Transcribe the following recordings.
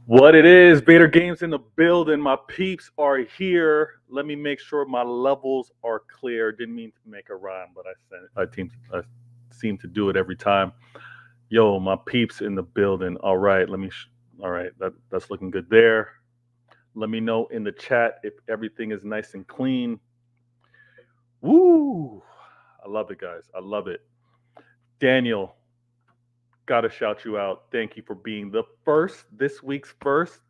What it is, Vator Games in the building. My peeps are here. Let me make sure my levels are clear. Didn't mean to make a rhyme, but I seem to do it every time. Yo, my peeps in the building. All right, all right, that's looking good there. Let me know in the chat if everything is nice and clean. Woo! I love it, guys. I love it. Daniel, gotta shout you out. Thank you for being this week's first.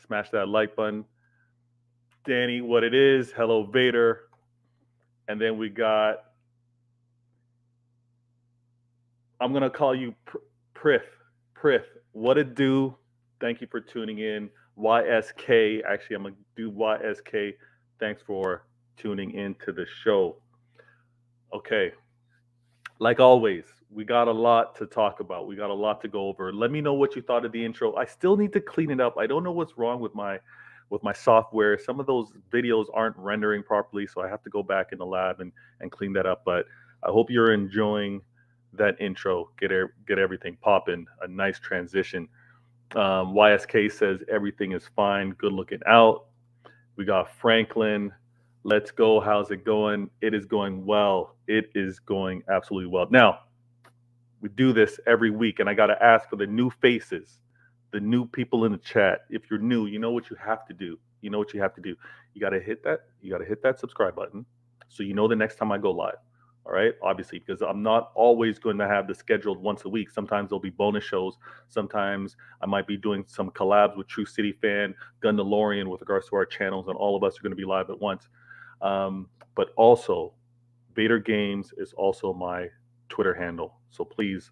Smash that like button. Danny, what it is? Hello, Vader. And then we got, I'm gonna call you Prith. What it do? Thank you for tuning in. YSK. Actually, I'm gonna do YSK. Thanks for tuning into the show. Okay. Like always, we got a lot to talk about. We got a lot to go over. Let me know what you thought of the intro. I still need to clean it up. I don't know what's wrong with my software. Some of those videos aren't rendering properly, so I have to go back in the lab and clean that up. But I hope you're enjoying that intro. Get everything popping. A nice transition. YSK says everything is fine. Good looking out. We got Franklin. Let's go. How's it going? It is going well. It is going absolutely well. Now, we do this every week, and I got to ask for the new faces, the new people in the chat. If you're new, you know what you have to do. You got to hit that subscribe button so you know the next time I go live. All right, obviously, because I'm not always going to have the scheduled once a week. Sometimes there'll be bonus shows. Sometimes I might be doing some collabs with True City Fan, Gundalorian with regards to our channels, and all of us are going to be live at once. But also, Vator Games is also my Twitter handle. So please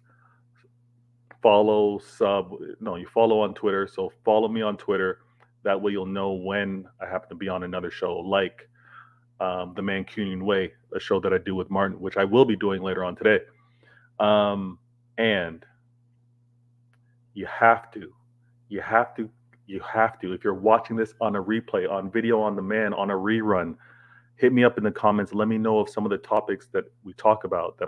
follow on Twitter. So follow me on Twitter. That way you'll know when I happen to be on another show, like The Mancunian Way, a show that I do with Martin, which I will be doing later on today. And you have to, if you're watching this on a replay, on video on demand, on a rerun, hit me up in the comments. Let me know of some of the topics that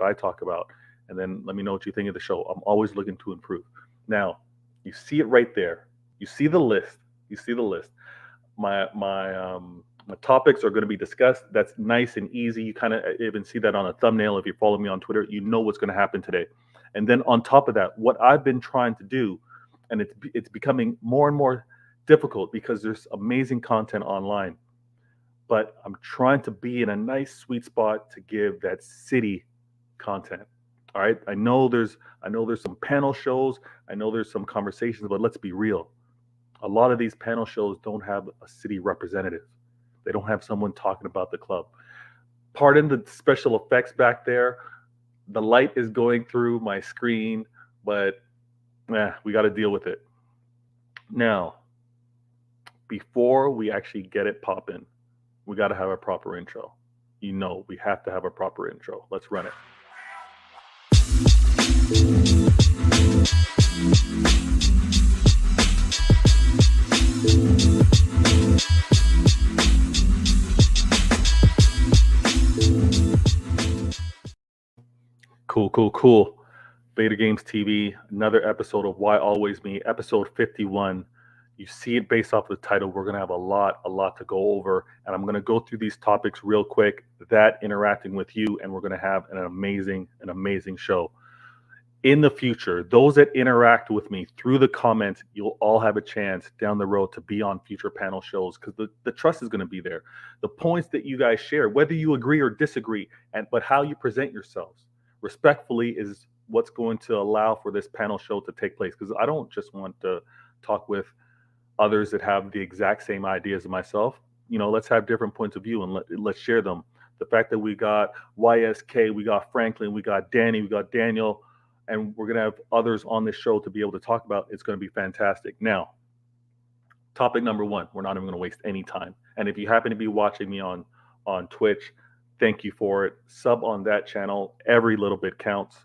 I talk about, and then let me know what you think of the show. I'm always looking to improve. Now, you see it right there. You see the list. My topics are going to be discussed. That's nice and easy. You kind of even see that on a thumbnail. If you follow me on Twitter, you know what's going to happen today. And then on top of that, what I've been trying to do, and it's becoming more and more difficult because there's amazing content online, but I'm trying to be in a nice sweet spot to give that city content. All right. I know there's some panel shows, I know there's some conversations, but let's be real. A lot of these panel shows don't have a city representative. They don't have someone talking about the club. Pardon the special effects back there. The light is going through my screen, but we got to deal with it. Now, before we actually get it popping, we got to have a proper intro. We have to have a proper intro. Let's run it. Cool. Vator Games TV, another episode of Why Always Me, episode 51. You see it based off the title. We're going to have a lot to go over, and I'm going to go through these topics real quick, that interacting with you, and we're going to have an amazing show. In the future, those that interact with me through the comments, you'll all have a chance down the road to be on future panel shows, because the trust is going to be there. The points that you guys share, whether you agree or disagree, but how you present yourselves respectfully is what's going to allow for this panel show to take place. Because I don't just want to talk with others that have the exact same ideas as myself. Let's have different points of view and let's share them. The fact that we got YSK, we got Franklin, we got Danny, we got Daniel, and we're going to have others on this show to be able to talk about. It's going to be fantastic. Now, topic number one, we're not even going to waste any time. And if you happen to be watching me on Twitch, thank you for it. Sub on that channel. Every little bit counts.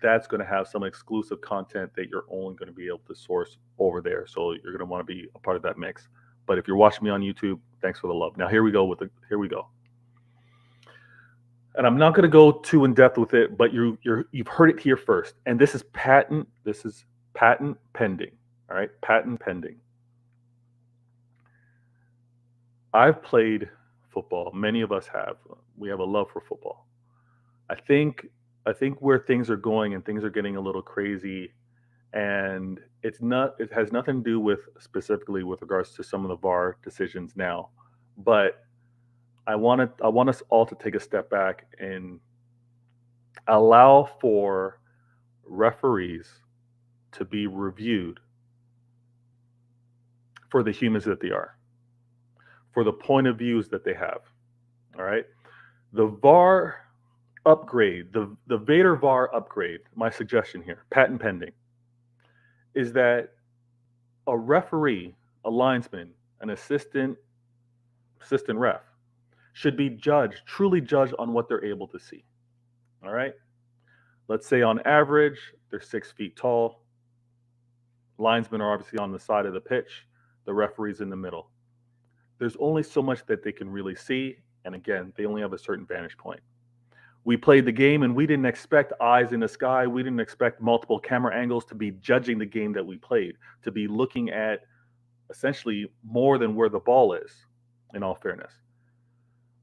That's going to have some exclusive content that you're only going to be able to source over there. So you're going to want to be a part of that mix. But if you're watching me on YouTube, thanks for the love. Now here we go. And I'm not going to go too in depth with it, but you've heard it here first. And this is patent pending. All right, patent pending. I've played football. Many of us have. We have a love for football. I think where things are going and things are getting a little crazy, and it has nothing to do with specifically with regards to some of the VAR decisions now, but I want us all to take a step back and allow for referees to be reviewed for the humans that they are, for the point of views that they have. All right. The VAR upgrade, the Vator VAR upgrade, my suggestion here, patent pending, is that a referee, a linesman, an assistant ref should be truly judged on what they're able to see. All right. Let's say on average, they're 6 feet tall. Linesmen are obviously on the side of the pitch. The referee's in the middle. There's only so much that they can really see. And again, they only have a certain vantage point. We played the game and we didn't expect eyes in the sky. We didn't expect multiple camera angles to be judging the game that we played, to be looking at essentially more than where the ball is, in all fairness.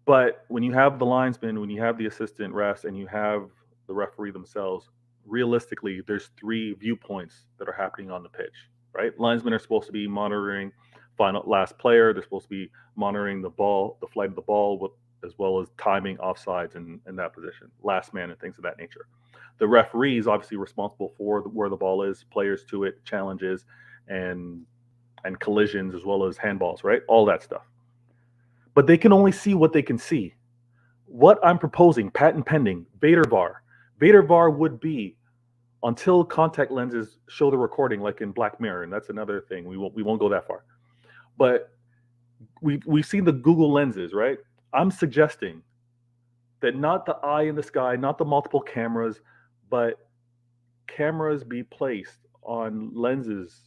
But when you have the linesman, when you have the assistant refs, and you have the referee themselves, realistically, there's 3 viewpoints that are happening on the pitch, right? Linesmen are supposed to be monitoring last player. They're supposed to be monitoring the ball, the flight of the ball, as well as timing offsides in that position, last man and things of that nature. The referee is obviously responsible for where the ball is, players to it, challenges, and collisions, as well as handballs, right? All that stuff. But they can only see what they can see. What I'm proposing, patent pending, Vator VAR. Vator VAR would be until contact lenses show the recording, like in Black Mirror, and that's another thing. We won't go that far. But we've seen the Google lenses, right? I'm suggesting that not the eye in the sky, not the multiple cameras, but cameras be placed on lenses.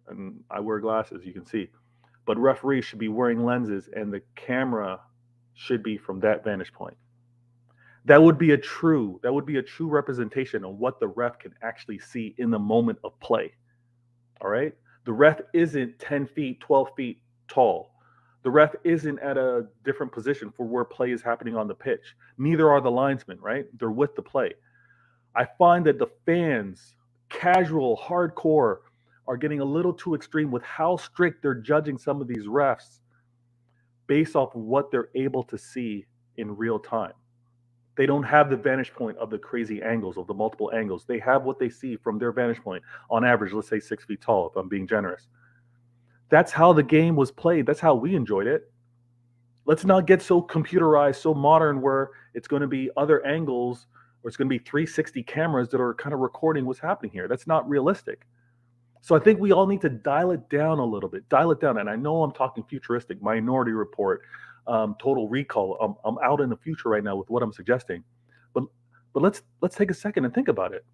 And I wear glasses, you can see. But referees should be wearing lenses, and the camera should be from that vantage point. That would be a true representation of what the ref can actually see in the moment of play. All right? The ref isn't 10 feet, 12 feet tall. The ref isn't at a different position for where play is happening on the pitch. Neither are the linesmen, right? They're with the play. I find that the fans, casual, hardcore, are getting a little too extreme with how strict they're judging some of these refs based off of what they're able to see in real time. They don't have the vantage point of the crazy angles, of the multiple angles. They have what they see from their vantage point. On average, let's say 6 feet tall, if I'm being generous. That's how the game was played. That's how we enjoyed it. Let's not get so computerized, so modern, where it's going to be other angles or it's going to be 360 cameras that are kind of recording what's happening here. That's not realistic. So I think we all need to dial it down a little bit, dial it down. And I know I'm talking futuristic, Minority Report, Total Recall. I'm out in the future right now with what I'm suggesting, but let's take a second and think about it.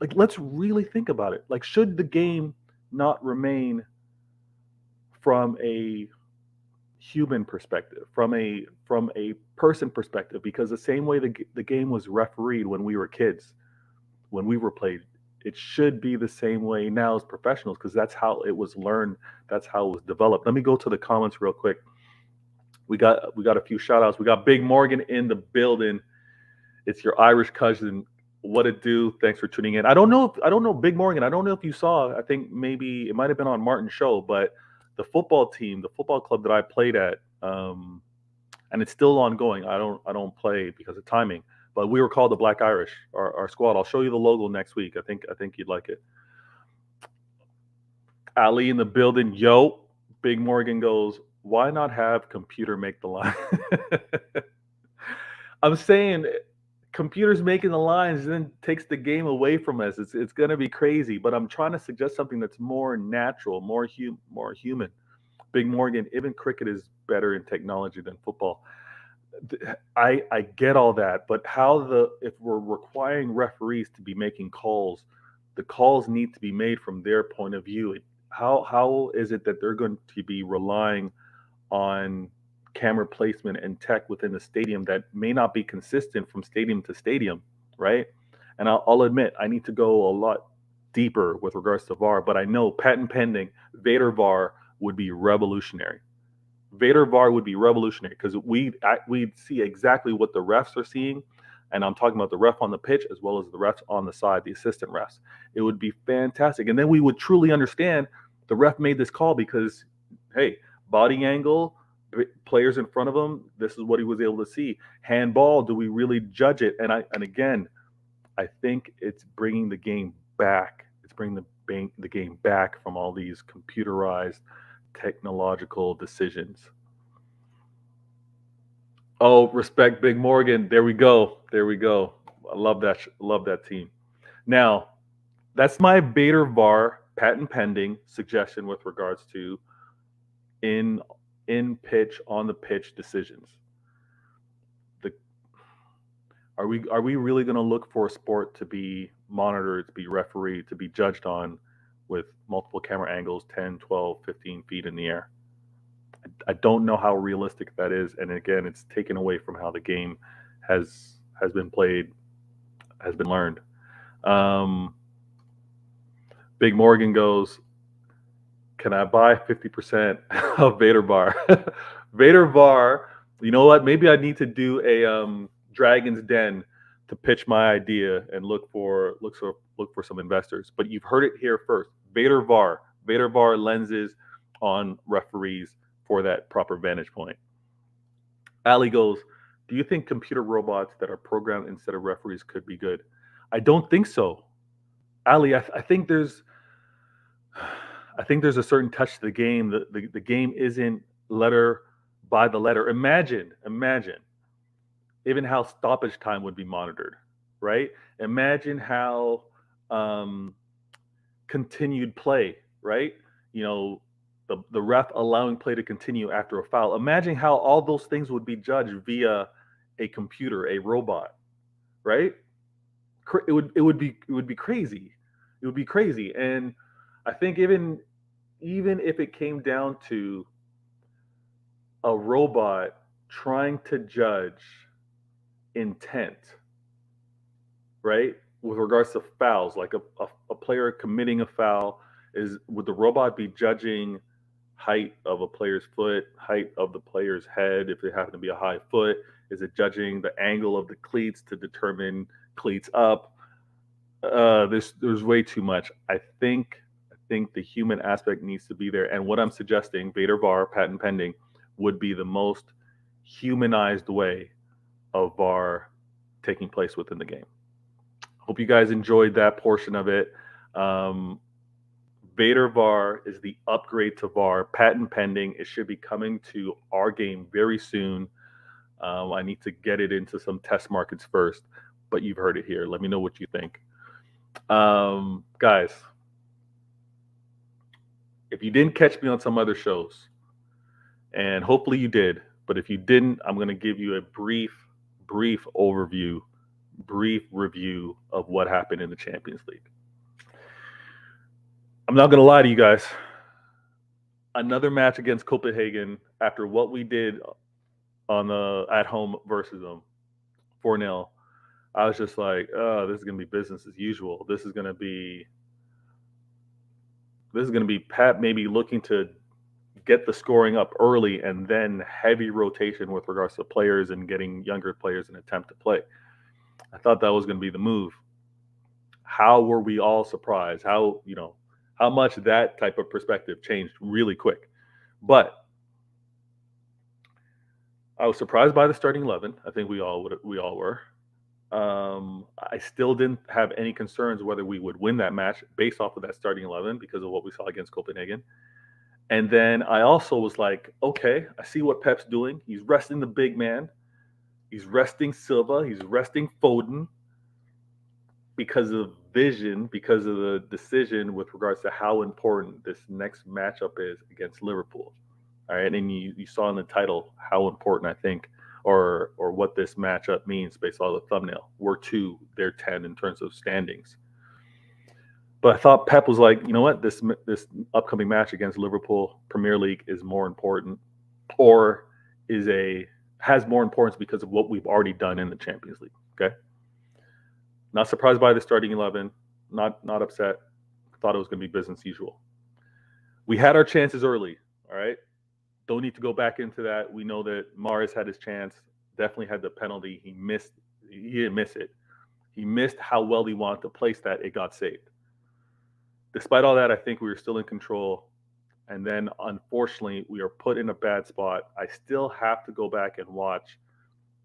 Like, let's really think about it. Like, should the game not remain from a human perspective, from a person perspective? Because the same way the game was refereed when we were kids, when we were played, it should be the same way now as professionals, because that's how it was learned, that's how it was developed. Let me go to the comments real quick. We got a few shout outs. We got Big Morgan in the building. It's your Irish cousin. What it do? Thanks for tuning in. I don't know Big Morgan. I don't know if you saw. I think maybe it might have been on Martin's show, but the football team, the football club that I played at, and it's still ongoing. I don't play because of timing, but we were called the Black Irish, our squad. I'll show you the logo next week. I think you'd like it. Ali in the building. Yo, Big Morgan goes, why not have computer make the line? I'm saying computers making the lines then takes the game away from us. It's going to be crazy, but I'm trying to suggest something that's more natural, more human. Big Morgan, even cricket is better in technology than football. I get all that, but if we're requiring referees to be making calls, the calls need to be made from their point of view. How is it that they're going to be relying on camera placement and tech within the stadium that may not be consistent from stadium to stadium, right? And I'll admit, I need to go a lot deeper with regards to VAR, but I know patent pending, Vator VAR would be revolutionary. Vator VAR would be revolutionary because we'd see exactly what the refs are seeing, and I'm talking about the ref on the pitch as well as the refs on the side, the assistant refs. It would be fantastic, and then we would truly understand the ref made this call because, hey, body angle, players in front of him, this is what he was able to see. Handball, do we really judge it? And again, I think it's bringing the game back. It's bringing the game back from all these computerized technological decisions. Oh, respect Big Morgan. There we go. I love that team. Now, that's my Vator VAR patent pending suggestion with regards to in pitch, on the pitch decisions. Are we really going to look for a sport to be monitored, to be refereed, to be judged on with multiple camera angles 10, 12, 15 feet in the air? I don't know how realistic that is, and again, it's taken away from how the game has been played, has been learned. Big Morgan goes, can I buy 50% of Vator VAR? Vator VAR, you know what? Maybe I need to do a Dragon's Den to pitch my idea and look for some investors. But you've heard it here first. Vator VAR lenses on referees for that proper vantage point. Ali goes, do you think computer robots that are programmed instead of referees could be good? I don't think so. Ali, I think there's a certain touch to the game. The game isn't letter by the letter. Imagine even how stoppage time would be monitored, right? Imagine how continued play, right? You know, the ref allowing play to continue after a foul. Imagine how all those things would be judged via a computer, a robot, right? It would be crazy. It would be crazy. And I think even if it came down to a robot trying to judge intent, right? With regards to fouls, like a player committing a foul, would the robot be judging height of a player's foot, height of the player's head, if it happened to be a high foot? Is it judging the angle of the cleats to determine cleats up? There's way too much. I think the human aspect needs to be there. And what I'm suggesting, Vator VAR, patent pending, would be the most humanized way of VAR taking place within the game. Hope you guys enjoyed that portion of it. Um, Vator VAR is the upgrade to VAR, patent pending. It should be coming to our game very soon. I need to get it into some test markets first, but you've heard it here. Let me know what you think. Guys, if you didn't catch me on some other shows, and hopefully you did, but if you didn't, I'm going to give you a brief overview, brief review of what happened in the Champions League. I'm not going to lie to you guys. Another match against Copenhagen after what we did on the at home versus them, 4-0. I was just like, oh, this is going to be business as usual. This is going to be Pep maybe looking to get the scoring up early and then heavy rotation with regards to players and getting younger players an attempt to play. I thought that was going to be the move. How were we all surprised? How much that type of perspective changed really quick. But I was surprised by the starting 11. I think we all were. I still didn't have any concerns whether we would win that match based off of that starting 11 because of what we saw against Copenhagen. And then I also was like, okay, I see what Pep's doing. He's resting the big man. He's resting Silva. He's resting Foden because of vision, because of the decision with regards to how important this next matchup is against Liverpool. All right. And you saw in the title how important I think or what this matchup means based on the thumbnail. We're 2, they're 10 in terms of standings. But I thought Pep was like, you know what, this upcoming match against Liverpool Premier League is more important, or has more importance because of what we've already done in the Champions League. Okay, not surprised by the starting 11. Not upset. Thought it was going to be business as usual. We had our chances early. All right, don't need to go back into that. We know that Mahrez had his chance. Definitely had the penalty. He missed. He didn't miss it. He missed how well he wanted to place that. It got saved. Despite all that, I think we were still in control. And then, unfortunately, we are put in a bad spot. I still have to go back and watch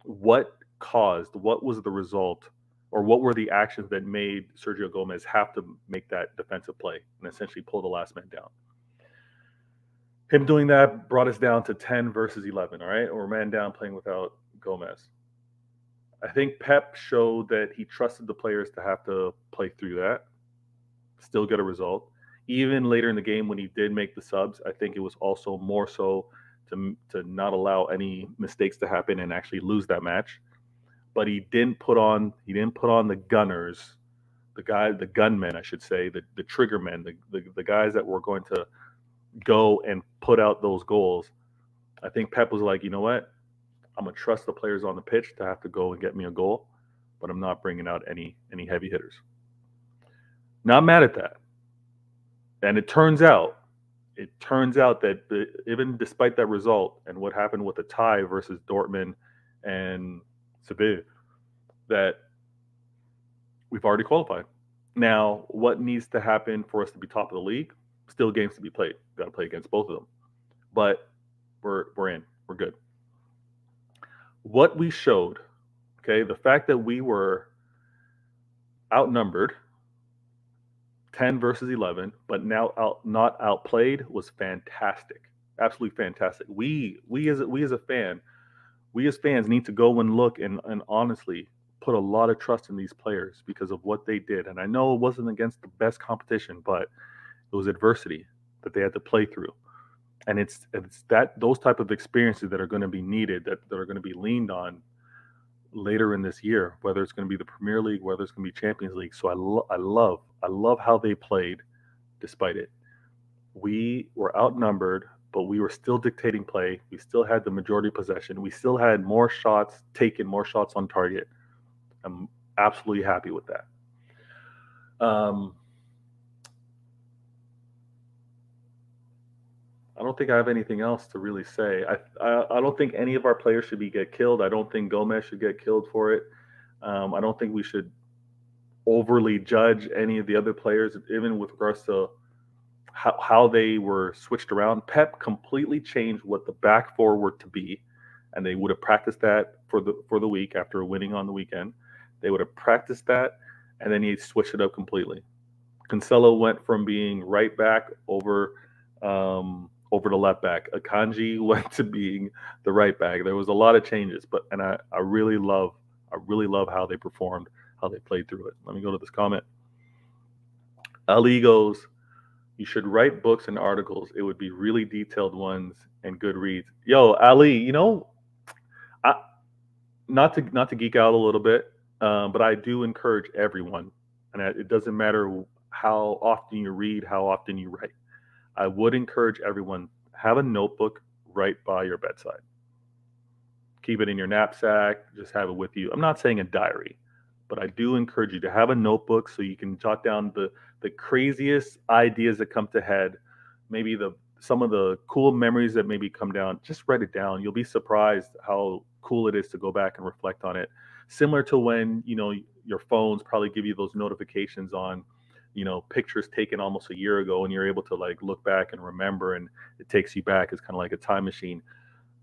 what was the result, or what were the actions that made Sergio Gomez have to make that defensive play and essentially pull the last man down. Him doing that brought us down to 10 versus 11, all right? Or man down playing without Gomez. I think Pep showed that he trusted the players to have to play through that, still get a result. Even later in the game when he did make the subs, I think it was also more so to not allow any mistakes to happen and actually lose that match. But he didn't put on the gunners, the gunmen, I should say, the trigger men, the guys that were going to go and put out those goals. I think Pep was like, you know what? I'm gonna trust the players on the pitch to have to go and get me a goal, but I'm not bringing out any heavy hitters. Not mad at that. And it turns out that even despite that result and what happened with the tie versus Dortmund and Seville, that we've already qualified. Now, what needs to happen for us to be top of the league? Still games to be played. Got to play against both of them. But we're in. We're good. What we showed, okay, the fact that we were outnumbered 10 versus 11, but now not outplayed was fantastic. Absolutely fantastic. We as fans need to go and look and honestly put a lot of trust in these players because of what they did. And I know it wasn't against the best competition, but it was adversity that they had to play through. And it's those type of experiences that are going to be needed, that are going to be leaned on later in this year, whether it's going to be the Premier League, whether it's going to be Champions League. So I love how they played despite it. We were outnumbered, but we were still dictating play. We still had the majority possession. We still had more shots taken, more shots on target. I'm absolutely happy with that. I don't think I have anything else to really say. I don't think any of our players should get killed. I don't think Gomez should get killed for it. I don't think we should overly judge any of the other players, even with regards to how they were switched around. Pep completely changed what the back four were to be, and they would have practiced that for the week after winning on the weekend. They would have practiced that, and then he switched it up completely. Cancelo went from being right back over the left back. Akanji went to being the right back. There was a lot of changes, but and I really love how they performed, how they played through it. Let me go to this comment. Ali goes, you should write books and articles. It would be really detailed ones and good reads. Yo, Ali, I, not to geek out a little bit, but I do encourage everyone, and it doesn't matter how often you read, how often you write. I would encourage everyone, have a notebook right by your bedside. Keep it in your knapsack. Just have it with you. I'm not saying a diary, but I do encourage you to have a notebook so you can jot down the craziest ideas that come to head, maybe some of the cool memories that maybe come down. Just write it down. You'll be surprised how cool it is to go back and reflect on it. Similar to when your phones probably give you those notifications on pictures taken almost a year ago, and you're able to like look back and remember, and it takes you back. It's kind of like a time machine.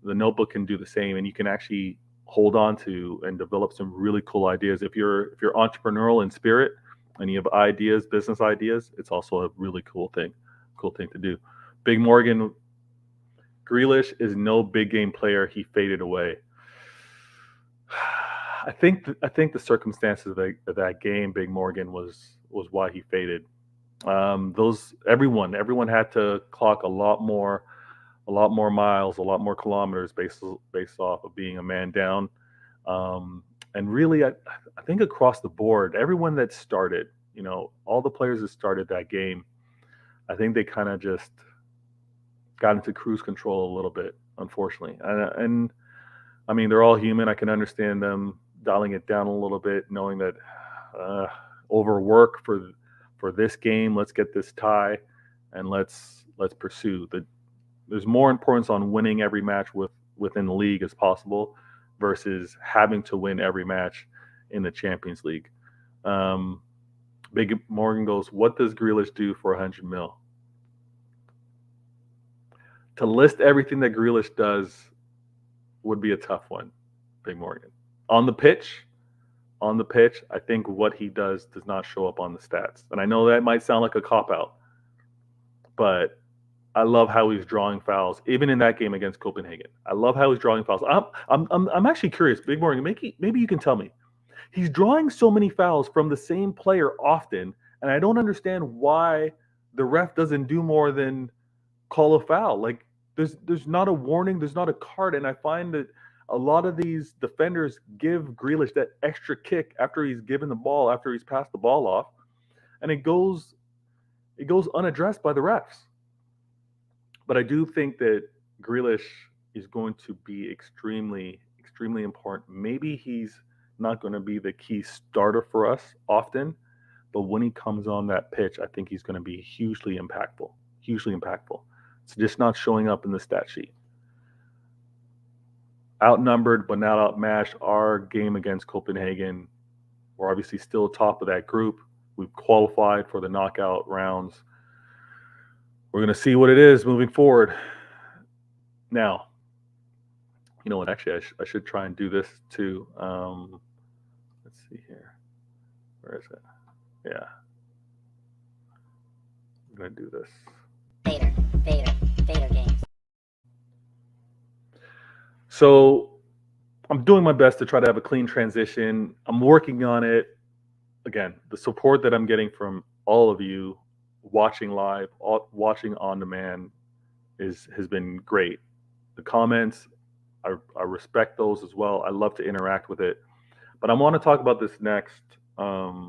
The notebook can do the same, and you can actually hold on to and develop some really cool ideas. If you're entrepreneurial in spirit and you have ideas, business ideas, it's also a really cool thing to do. Big Morgan, Grealish is no big game player. He faded away. I think the circumstances of that game, Big Morgan, was why he faded. Everyone had to clock a lot more miles, a lot more kilometers based off of being a man down. And really, I think across the board, everyone that started, all the players that started that game, I think they kind of just got into cruise control a little bit, unfortunately. And I mean, they're all human. I can understand them dialing it down a little bit, knowing that overwork for this game. Let's get this tie, and let's pursue. There's more importance on winning every match within the league as possible versus having to win every match in the Champions League. Big Morgan goes, what does Grealish do for 100 mil? To list everything that Grealish does would be a tough one, Big Morgan. On the pitch, I think what he does not show up on the stats. And I know that might sound like a cop-out, but I love how he's drawing fouls, even in that game against Copenhagen. I love how he's drawing fouls. I'm actually curious, Big Morgan, maybe you can tell me. He's drawing so many fouls from the same player often, and I don't understand why the ref doesn't do more than call a foul. Like, there's not a warning, there's not a card, and I find that a lot of these defenders give Grealish that extra kick after he's given the ball, after he's passed the ball off, and it goes unaddressed by the refs. But I do think that Grealish is going to be extremely, extremely important. Maybe he's not going to be the key starter for us often, but when he comes on that pitch, I think he's going to be hugely impactful. Hugely impactful. It's just not showing up in the stat sheet. Outnumbered but not outmatched. Our game against Copenhagen, we're obviously still top of that group. We've qualified for the knockout rounds. We're going to see what it is moving forward. Now, you know what? Actually, I should try and do this too. Let's see here. Where is it? Yeah. I'm going to do this. Vator games. So I'm doing my best to try to have a clean transition. I'm working on it. Again, the support that I'm getting from all of you watching live, watching on demand has been great. The comments, I respect those as well. I love to interact with it. But I want to talk about this next. I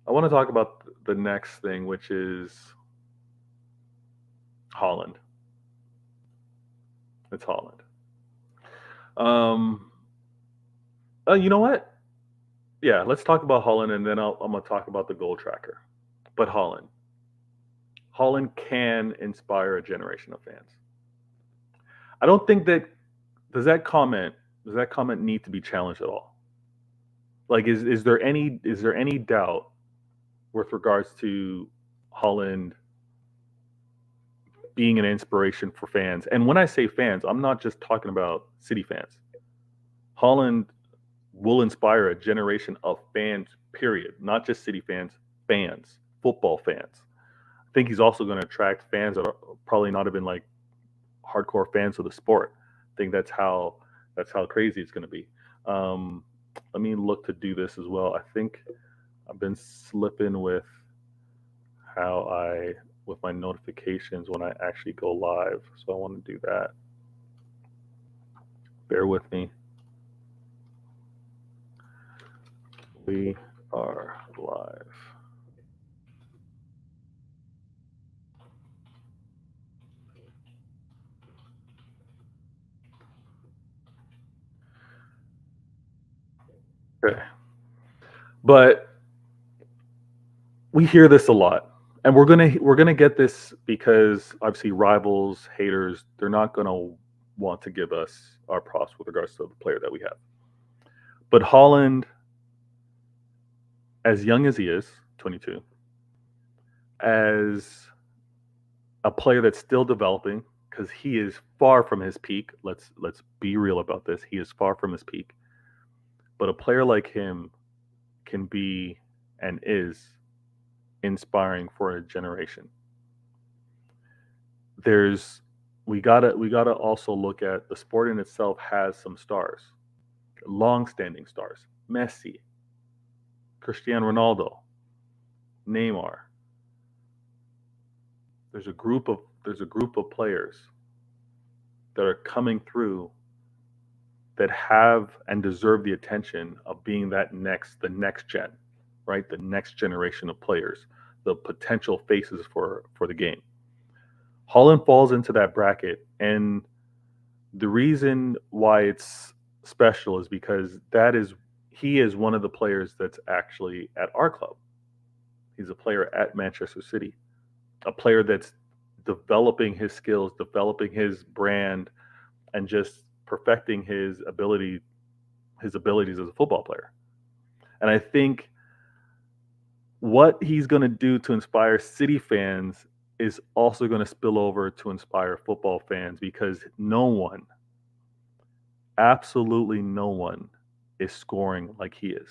want to talk about the next thing, which is Haaland. It's Haaland. You know what? Yeah, let's talk about Haaland, and then I'm going to talk about the goal tracker. But Haaland can inspire a generation of fans. I don't think that does that comment need to be challenged at all? Like, is there any doubt with regards to Holland being an inspiration for fans? And when I say fans, I'm not just talking about City fans. Holland will inspire a generation of fans, period. Not just City fans, fans, football fans. I think he's also going to attract fans that are probably not even like hardcore fans of the sport. I think that's how crazy it's going to be. Um, Let me look to do this as well. I think I've been slipping with how I with my notifications when I actually go live. So I want to do that. Bear with me. We are live. Okay. But we hear this a lot. And we're gonna get this because obviously rivals, haters, they're not gonna want to give us our props with regards to the player that we have. But Holland, as young as he is, 22, as a player that's still developing, because he is far from his peak. Let's be real about this. He is far from his peak. But a player like him can be and is inspiring for a generation. There's we gotta also look at the sport in itself has some stars, long-standing stars. Messi, Cristiano Ronaldo, Neymar. There's a group of players that are coming through that have and deserve the attention of being the next gen, right? The next generation of players, the potential faces for the game. Holland falls into that bracket, and the reason why it's special is because he is one of the players that's actually at our club. He's a player at Manchester City, a player that's developing his skills, developing his brand, and just perfecting his abilities as a football player. And I think what he's going to do to inspire City fans is also going to spill over to inspire football fans because no one, absolutely no one, is scoring like he is.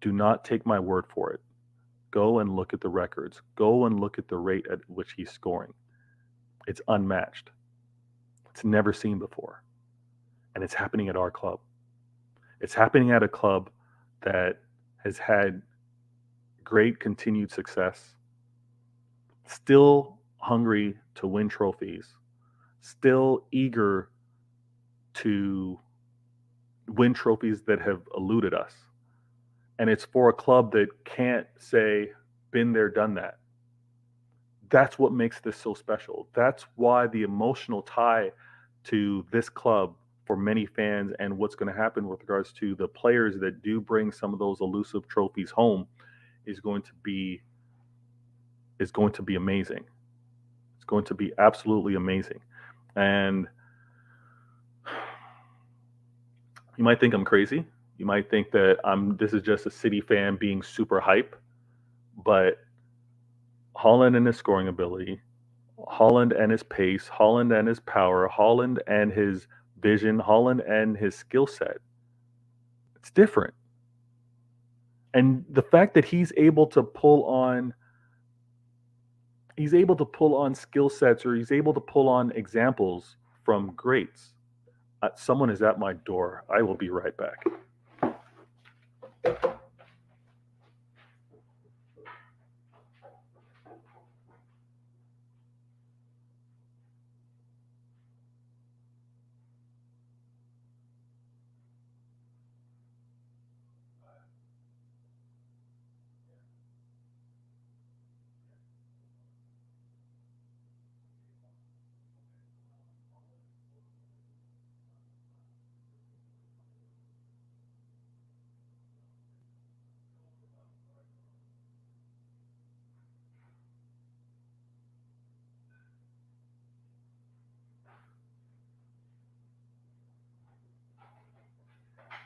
Do not take my word for it. Go and look at the records. Go and look at the rate at which he's scoring. It's unmatched. It's never seen before. And it's happening at our club. It's happening at a club that has had great continued success, still hungry to win trophies, still eager to win trophies that have eluded us. And it's for a club that can't say, been there, done that. That's what makes this so special. That's why the emotional tie to this club for many fans and what's going to happen with regards to the players that do bring some of those elusive trophies home is going to be amazing. It's going to be absolutely amazing. And you might think I'm crazy. You might think that this is just a City fan being super hype, but Haaland and his scoring ability, Haaland and his pace, Haaland and his power, Haaland and his vision, Haaland and his skill set. It's different. And the fact that he's able to pull on skill sets, or he's able to pull on examples from greats. Someone is at my door. I will be right back.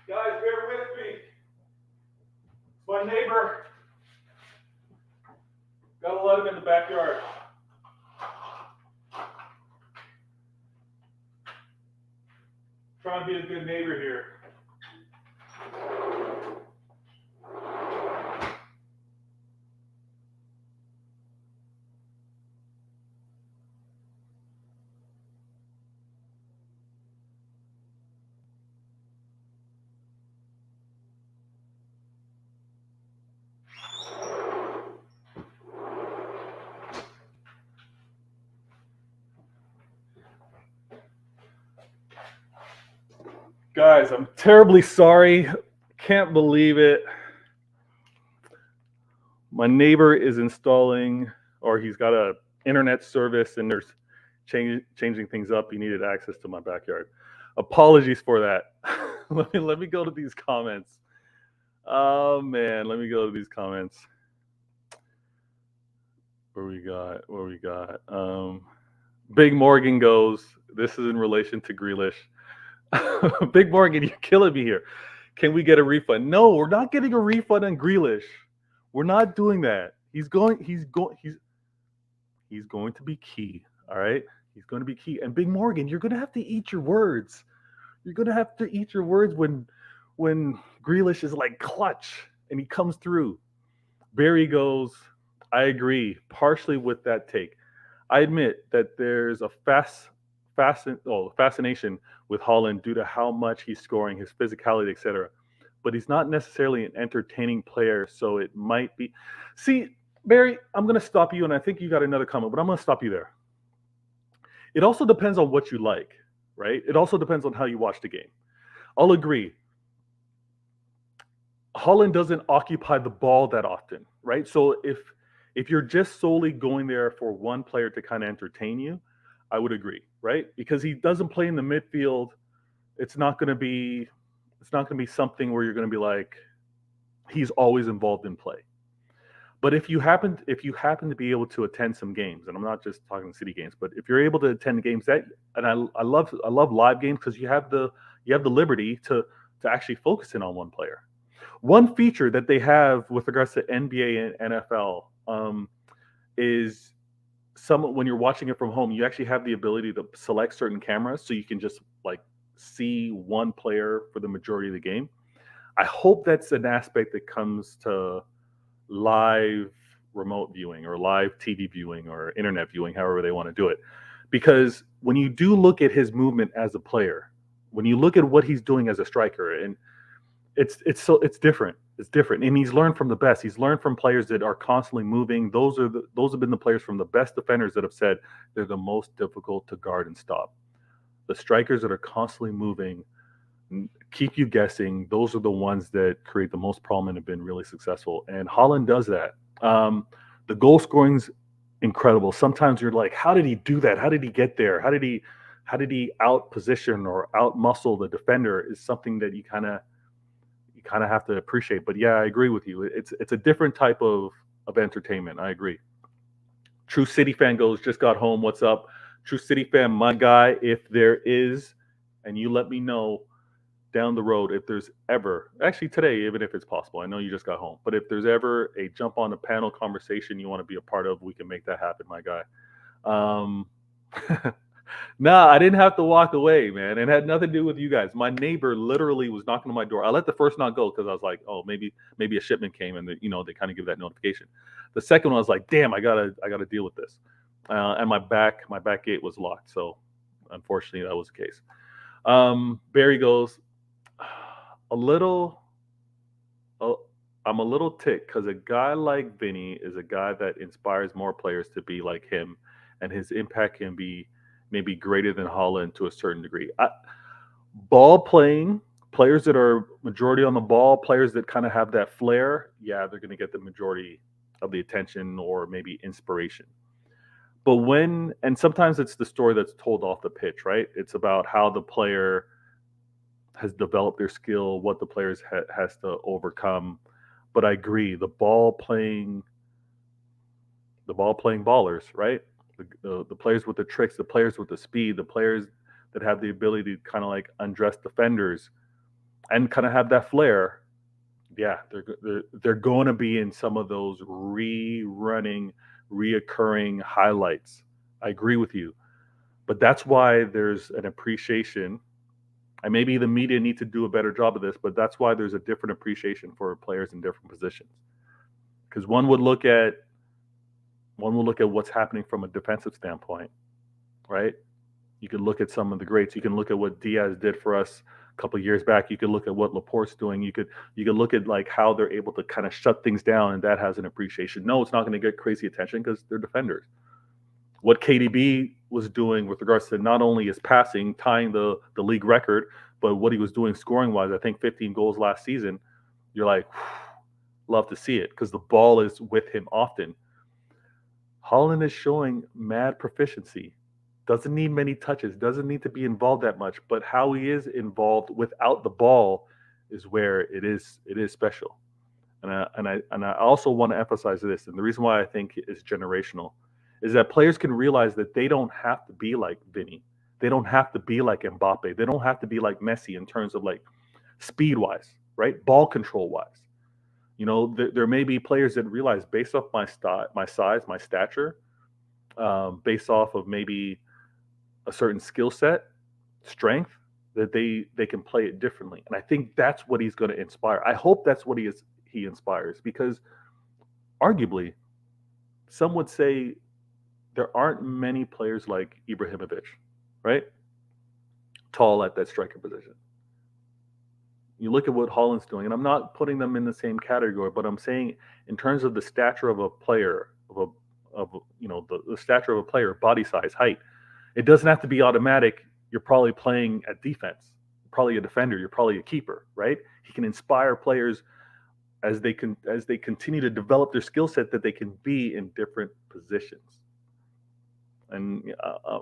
Guys, bear with me. my neighbor. Gotta let him in the backyard. Trying to be a good neighbor here. Guys, I'm terribly sorry. Can't believe it. My neighbor is installing, or he's got a internet service, and there's changing things up. He needed access to my backyard. Apologies for that. let me go to these comments. Oh man, let me go to these comments. Where we got? Big Morgan goes, this is in relation to Grealish. Big Morgan, you're killing me here. Can we get a refund? No, we're not getting a refund on Grealish. We're not doing that. He's going to be key. All right? He's going to be key. And Big Morgan, you're going to have to eat your words. You're going to have to eat your words when Grealish is like clutch and he comes through. Barry goes, I agree partially with that take. I admit that there's a fascination with Haaland due to how much he's scoring, his physicality, etc. But he's not necessarily an entertaining player, so it might be. See, Barry, I'm going to stop you, and I think you got another comment, but I'm going to stop you there. It also depends on what you like, right? It also depends on how you watch the game. I'll agree. Haaland doesn't occupy the ball that often, right? So if you're just solely going there for one player to kind of entertain you, I would agree, right? Because he doesn't play in the midfield. It's not going to be something where you're going to be like he's always involved in play. But if you happen to be able to attend some games, and I'm not just talking city games, but if you're able to attend games and I love live games because you have the liberty to actually focus in on one player. One feature that they have with regards to NBA and NFL is when you're watching it from home, you actually have the ability to select certain cameras, so you can just like see one player for the majority of the game. I hope that's an aspect that comes to live remote viewing or live TV viewing or internet viewing, however they want to do it. Because when you do look at his movement as a player, when you look at what he's doing as a striker, and it's different. It's different, and he's learned from the best. He's learned from players that are constantly moving. Those have been the players from the best defenders that have said they're the most difficult to guard and stop. The strikers that are constantly moving, keep you guessing. Those are the ones that create the most problem and have been really successful. And Haaland does that. The goal scoring's incredible. Sometimes you're like, how did he do that? How did he get there? How did he out position or out muscle the defender? Is something that you kind of have to appreciate. But yeah, I agree with you. It's a different type of entertainment. I agree. True City fan goes, just got home. What's up? True City fan, my guy, if there is, and you let me know down the road if there's ever, actually today, even if it's possible, I know you just got home, but if there's ever a jump on the panel conversation you want to be a part of, we can make that happen, my guy. Nah, I didn't have to walk away, man. It had nothing to do with you guys. My neighbor literally was knocking on my door. I let the first knock go because I was like, oh, maybe a shipment came, and they kind of give that notification. The second one, I was like, damn, I gotta deal with this. And my back gate was locked, so unfortunately that was the case. Barry goes, I'm a little ticked because a guy like Vinny is a guy that inspires more players to be like him, and his impact can be maybe greater than Haaland to a certain degree. Ball playing, players that are majority on the ball, players that kind of have that flair, yeah, they're going to get the majority of the attention or maybe inspiration. But and sometimes it's the story that's told off the pitch, right? It's about how the player has developed their skill, what the players has to overcome. But I agree, the ball playing ballers, right? The players with the tricks, the players with the speed, the players that have the ability to kind of like undress defenders and kind of have that flair, Yeah, they're going to be in some of those reoccurring highlights. I agree with you, but that's why there's an appreciation, and maybe the media need to do a better job of this. But that's why there's a different appreciation for players in different positions, because one will look at what's happening from a defensive standpoint, right? You could look at some of the greats. You can look at what Diaz did for us a couple of years back. You could look at what Laporte's doing. You could look at like how they're able to kind of shut things down, and that has an appreciation. No, it's not going to get crazy attention because they're defenders. What KDB was doing with regards to not only his passing, tying the league record, but what he was doing scoring wise, I think 15 goals last season. You're like, love to see it because the ball is with him often. Haaland is showing mad proficiency. Doesn't need many touches, doesn't need to be involved that much, but how he is involved without the ball is where it is special. And I also want to emphasize this, and the reason why I think it's generational is that players can realize that they don't have to be like Vinny. They don't have to be like Mbappe. They don't have to be like Messi in terms of like speed wise, right? Ball control wise. There may be players that realize based off my size, my stature, based off of maybe a certain skill set, strength, that they can play it differently. And I think that's what he's going to inspire. I hope that's what he inspires, because arguably some would say there aren't many players like Ibrahimovic, right? Tall at that striker position. You look at what Haaland's doing, and I'm not putting them in the same category, but I'm saying in terms of the stature of a player, the stature of a player, body size, height, it doesn't have to be automatic. You're probably playing at defense, you're probably a defender, you're probably a keeper, right? He can inspire players as they continue to develop their skill set, that they can be in different positions. And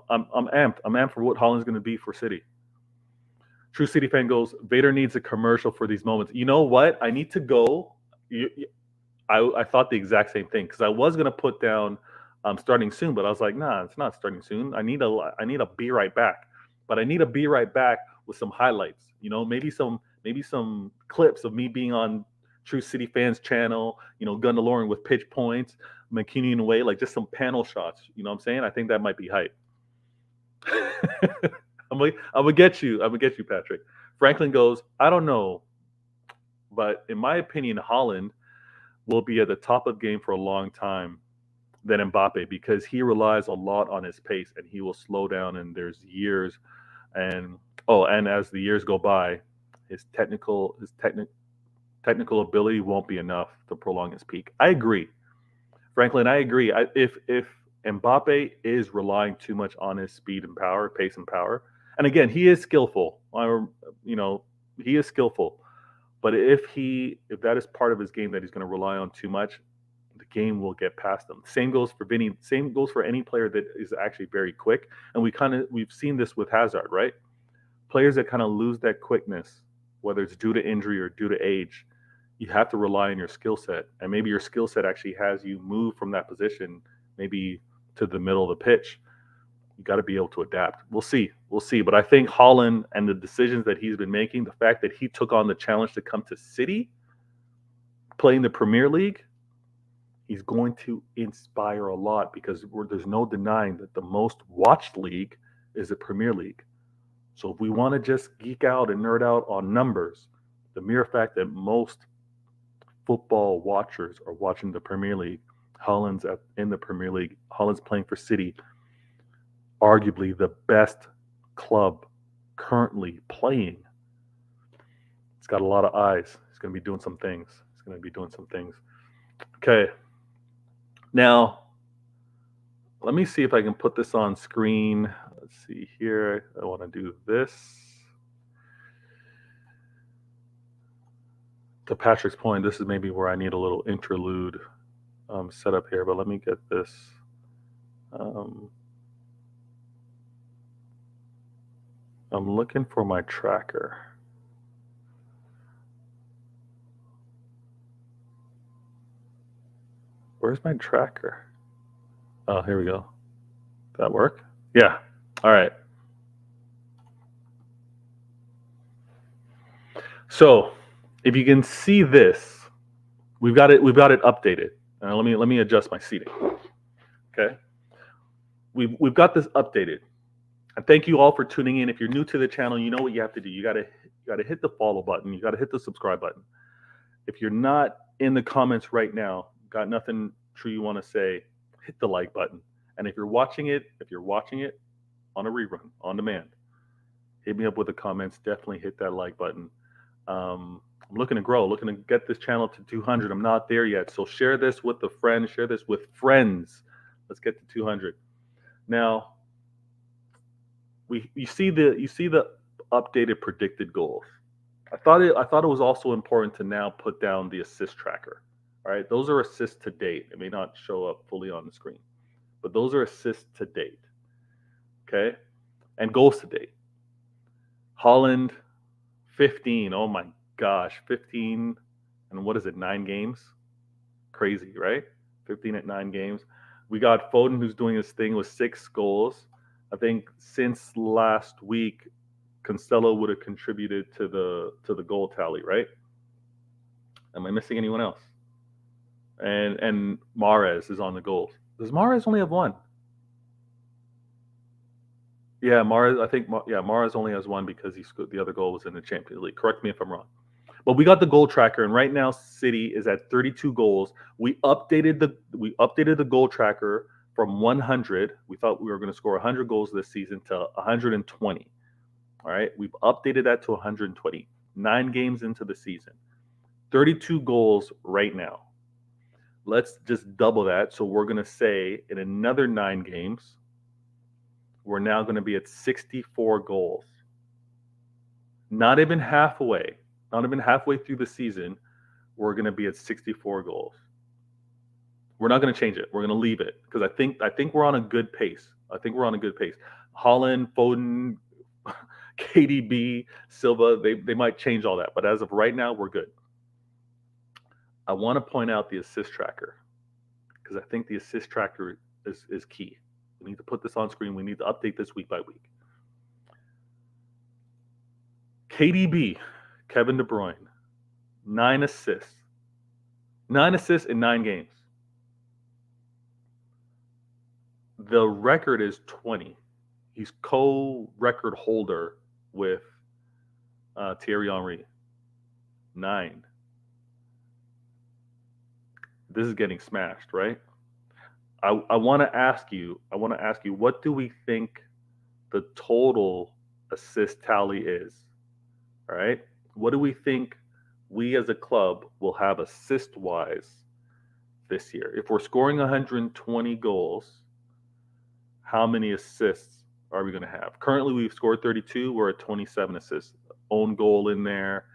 I'm amped. I'm amped for what Haaland's going to be for City. True City fan goes, Vader needs a commercial for these moments. You know what? I need to go. I thought the exact same thing, because I was going to put down starting soon, but I was like, nah, it's not starting soon. I need a be right back, but I need a be right back with some highlights. Maybe some clips of me being on True City Fans channel. Gundaloring with pitch points, McKinney away, like just some panel shots. You know what I'm saying? I think that might be hype. I'm gonna get you. I'm gonna get you, Patrick. Franklin goes, I don't know, but in my opinion, Haaland will be at the top of the game for a long time than Mbappe, because he relies a lot on his pace, and he will slow down. And there's years, and as the years go by, his technical ability won't be enough to prolong his peak. I agree, Franklin. I agree. If Mbappe is relying too much on his speed and power, pace and power, and again, he is skillful. He is skillful. But if that is part of his game that he's going to rely on too much, the game will get past him. Same goes for Vinny. Same goes for any player that is actually very quick. And we've seen this with Hazard, right? Players that kind of lose that quickness, whether it's due to injury or due to age, you have to rely on your skill set. And maybe your skill set actually has you move from that position, maybe to the middle of the pitch. You got to be able to adapt. We'll see. But I think Haaland and the decisions that he's been making, the fact that he took on the challenge to come to City, playing the Premier League, he's going to inspire a lot, because there's no denying that the most watched league is the Premier League. So if we want to just geek out and nerd out on numbers, the mere fact that most football watchers are watching the Premier League, Haaland's in the Premier League, Haaland's playing for City, arguably the best club currently playing. It's got a lot of eyes. He's going to be doing some things. Okay. Now, let me see if I can put this on screen. Let's see here. I want to do this. To Patrick's point, this is maybe where I need a little interlude set up here, but let me get this. I'm looking for my tracker. Where's my tracker? Oh, here we go. Did that work? Yeah. All right. So If you can see this, we've got it updated. Let me adjust my seating. Okay, we've got this updated. And thank you all for tuning in. If you're new to the channel, you know what you have to do. You gotta hit the follow button. You gotta hit the subscribe button. If you're not in the comments right now, got nothing true you want to say, hit the like button. And if you're watching it on a rerun, on demand, hit me up with the comments. Definitely hit that like button. I'm looking to grow, looking to get this channel to 200. I'm not there yet. So share this with a friend, share this with friends. Let's get to 200. Now, you see the updated predicted goals. I thought it was also important to now put down the assist tracker. All right, those are assists to date. It may not show up fully on the screen, but those are assists to date. Okay, and goals to date. Haaland, 15. Oh my gosh, 15. And what is it? 9 games. Crazy, right? 15 at 9 games. We got Foden, who's doing his thing with 6 goals. I think since last week, Cancelo would have contributed to the goal tally, right? Am I missing anyone else? And Mahrez is on the goals. Does Mahrez only have 1? Yeah, Mahrez. I think Mahrez only has 1 because the other goal was in the Champions League. Correct me if I'm wrong. But we got the goal tracker, and right now City is at 32 goals. We updated the goal tracker from 100. We thought we were going to score 100 goals this season to 120. All right, we've updated that to 120. 9 games into the season, 32 goals right now. Let's just double that. So we're going to say in another 9 games, we're now going to be at 64 goals. Not even halfway through the season, we're going to be at 64 goals. We're not going to change it. We're going to leave it because I think we're on a good pace. Haaland, Foden, KDB, Silva, they might change all that, but as of right now, we're good. I want to point out the assist tracker because I think the assist tracker is key. We need to put this on screen. We need to update this week by week. KDB, Kevin De Bruyne, 9 assists. 9 assists in 9 games. The record is 20. He's co-record holder with Thierry Henry. 9. This is getting smashed, right? I want to ask you, what do we think the total assist tally is? All right. What do we think we as a club will have assist-wise this year? If we're scoring 120 goals, how many assists are we going to have? Currently, we've scored 32. We're at 27 assists. Own goal in there,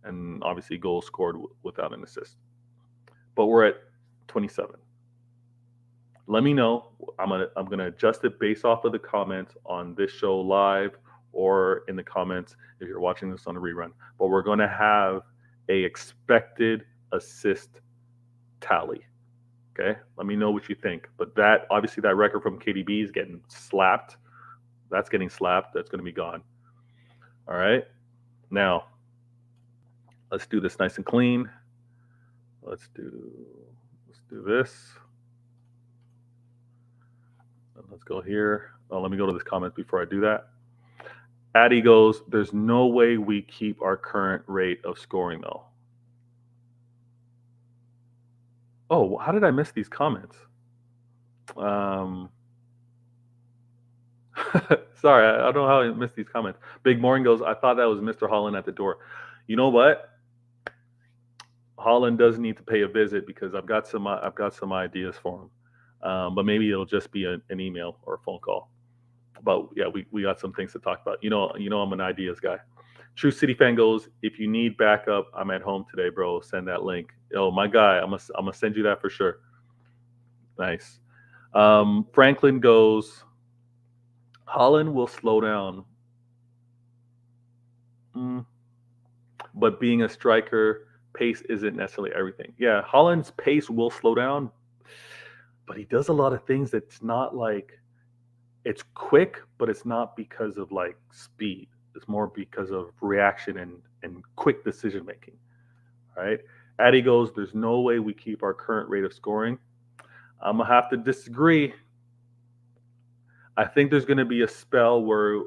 and obviously goals scored without an assist. But we're at 27. Let me know. I'm gonna adjust it based off of the comments on this show live or in the comments if you're watching this on a rerun. But we're going to have a expected assist tally. Okay, let me know what you think. But that obviously that record from KDB is getting slapped. That's getting slapped. That's going to be gone. All right. Now let's do this nice and clean. Let's do this. Let's go here. Oh, let me go to this comment before I do that. Addy goes, there's no way we keep our current rate of scoring, though. Oh, how did I miss these comments? Sorry, I don't know how I missed these comments. Big Morning goes, I thought that was Mr. Haaland at the door. You know what? Haaland does need to pay a visit because I've got some ideas for him. But maybe it'll just be an email or a phone call. But yeah, we got some things to talk about. You know, I'm an ideas guy. True City Fan goes, if you need backup, I'm at home today, bro. Send that link. Oh, my guy, I'm gonna send you that for sure. Nice. Franklin goes, Haaland will slow down. But being a striker, pace isn't necessarily everything. Yeah, Haaland's pace will slow down, but he does a lot of things that's not like, it's quick, but it's not because of like speed. It's more because of reaction and quick decision making. All right. Addy goes, there's no way we keep our current rate of scoring. I'm going to have to disagree. I think there's going to be a spell where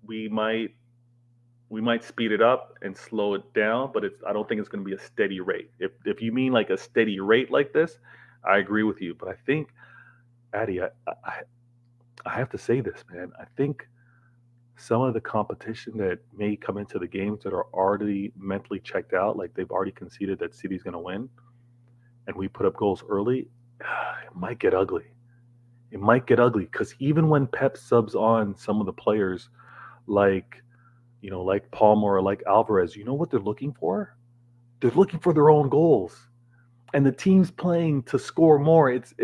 we might speed it up and slow it down, but I don't think it's going to be a steady rate. If you mean like a steady rate like this, I agree with you. But I think, Addy, I have to say this, man. I think some of the competition that may come into the games that are already mentally checked out, like they've already conceded that City's going to win, and we put up goals early, it might get ugly. It might get ugly because even when Pep subs on some of the players, like like Palmer or like Alvarez, you know what they're looking for? They're looking for their own goals, and the team's playing to score more. It's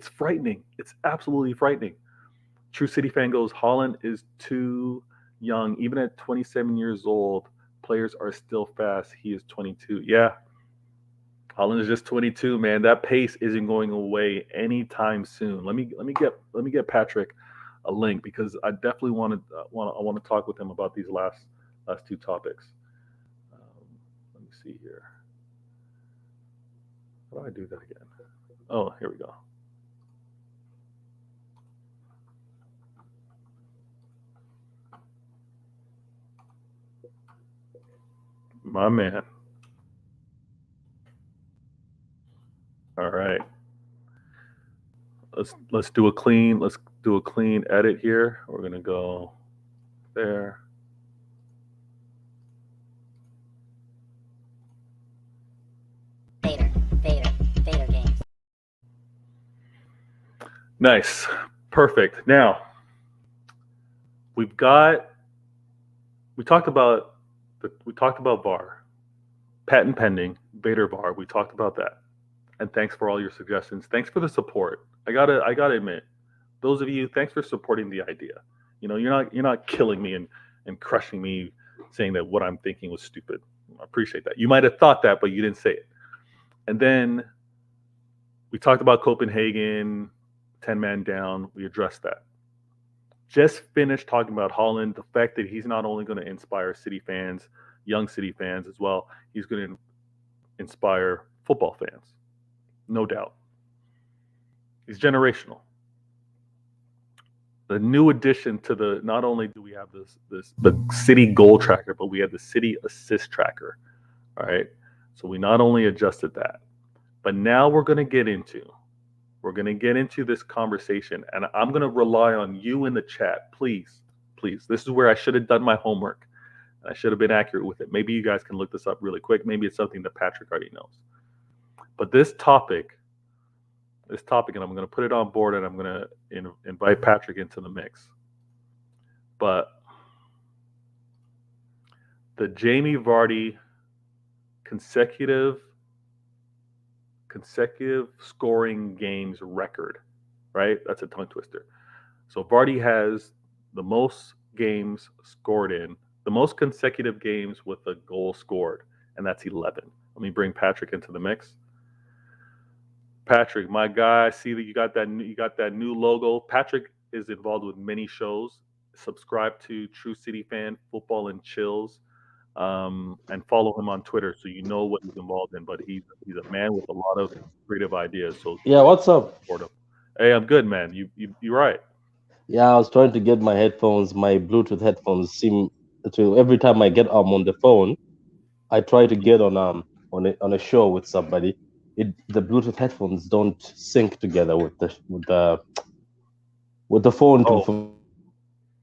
frightening. It's absolutely frightening. True City fan goes, Haaland is too young. Even at 27 years old, players are still fast. He is 22. Yeah, Haaland is just 22, man. That pace isn't going away anytime soon. Let me get Patrick a link because I definitely want to talk with him about these last two topics. Let me see here. How do I do that again? Oh, here we go. My man. All right. Let's do a clean edit here. We're gonna go there. Vator games. Nice. Perfect. Now we talked about VAR, patent pending, Vator VAR. We talked about that. And thanks for all your suggestions. Thanks for the support. I gotta admit, those of you, thanks for supporting the idea. You're not killing me and crushing me, saying that what I'm thinking was stupid. I appreciate that. You might have thought that, but you didn't say it. And then we talked about Copenhagen, 10-man down. We addressed that. Just finished talking about Haaland, the fact that he's not only going to inspire City fans, young City fans as well, he's going to inspire football fans. No doubt. He's generational. The new addition to not only do we have the City goal tracker, but we have the City assist tracker. All right. So we not only adjusted that, but now we're going to get into this conversation, and I'm going to rely on you in the chat. Please. This is where I should have done my homework. I should have been accurate with it. Maybe you guys can look this up really quick. Maybe it's something that Patrick already knows. But this topic, and I'm going to put it on board, and I'm going to invite Patrick into the mix. But the Jamie Vardy consecutive scoring games record, right? That's a tongue twister. So Vardy has the most games scored in, the most consecutive games with a goal scored, and that's 11. Let me bring Patrick into the mix. Patrick, my guy, I see that you got that new logo. Patrick is involved with many shows. Subscribe to True City Fan, Football and Chills, and follow him on Twitter so you know what he's involved in. But he's a man with a lot of creative ideas. So yeah, what's up? Hey, I'm good, man. You're right. Yeah, I was trying to get my Bluetooth headphones seem to every time I get on the phone, I try to get on a show with somebody. The Bluetooth headphones don't sync together with the phone.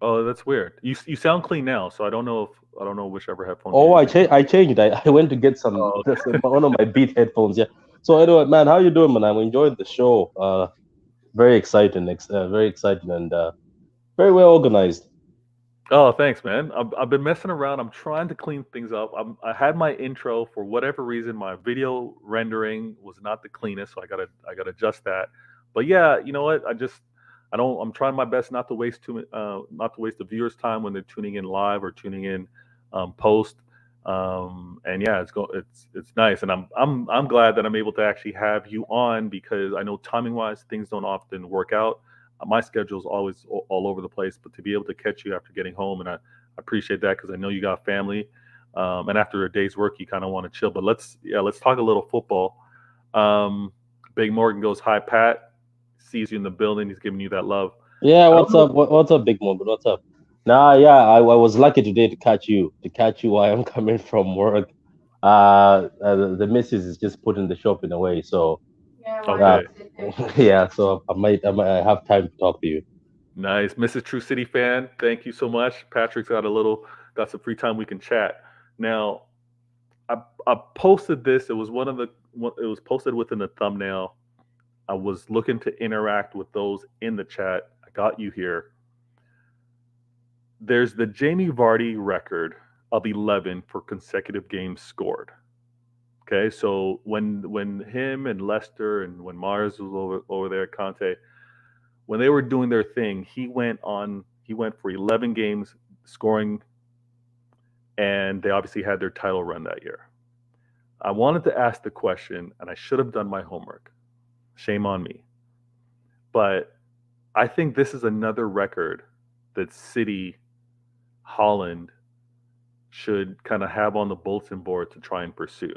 Oh, that's weird. You sound clean now, so I don't know whichever headphone. Oh, I changed. I went to get one of my Beat headphones. Yeah. So anyway, man, how you doing, man? I'm enjoying the show. Very exciting, and very well organized. Oh, thanks, man. I've been messing around. I'm trying to clean things up. I had my intro, for whatever reason, my video rendering was not the cleanest, so I gotta adjust that. But yeah, you know what? I'm trying my best not to waste the viewers' time when they're tuning in live or tuning in post. And yeah, it's nice, and I'm glad that I'm able to actually have you on, because I know timing wise things don't often work out. My schedule is always all over the place, but to be able to catch you after getting home, and I appreciate that, because I know you got family. And after a day's work, you kind of want to chill. But let's talk a little football. Um, Big Morgan goes, "Hi Pat," sees you in the building. He's giving you that love. Yeah, I don't what's know. up? What's up, Big Moment? What's up? Nah, yeah, I was lucky today to catch you while I'm coming from work. The missus is just putting the shopping away, so uh, Okay, yeah, so I might have time to talk to you. nice, Mrs. True City fan. Thank you so much. Patrick's got some free time. We can chat now. I posted this. It was it was posted within the thumbnail. I was looking to interact with those in the chat. I got you here. There's the Jamie Vardy record of 11 for consecutive games scored. Okay, so when him and Lester and when Mars was over there, Conte, when they were doing their thing, he went for 11 games scoring, and they obviously had their title run that year. I wanted to ask the question, and I should have done my homework. Shame on me. But I think this is another record that City, Holland should kind of have on the bulletin board to try and pursue.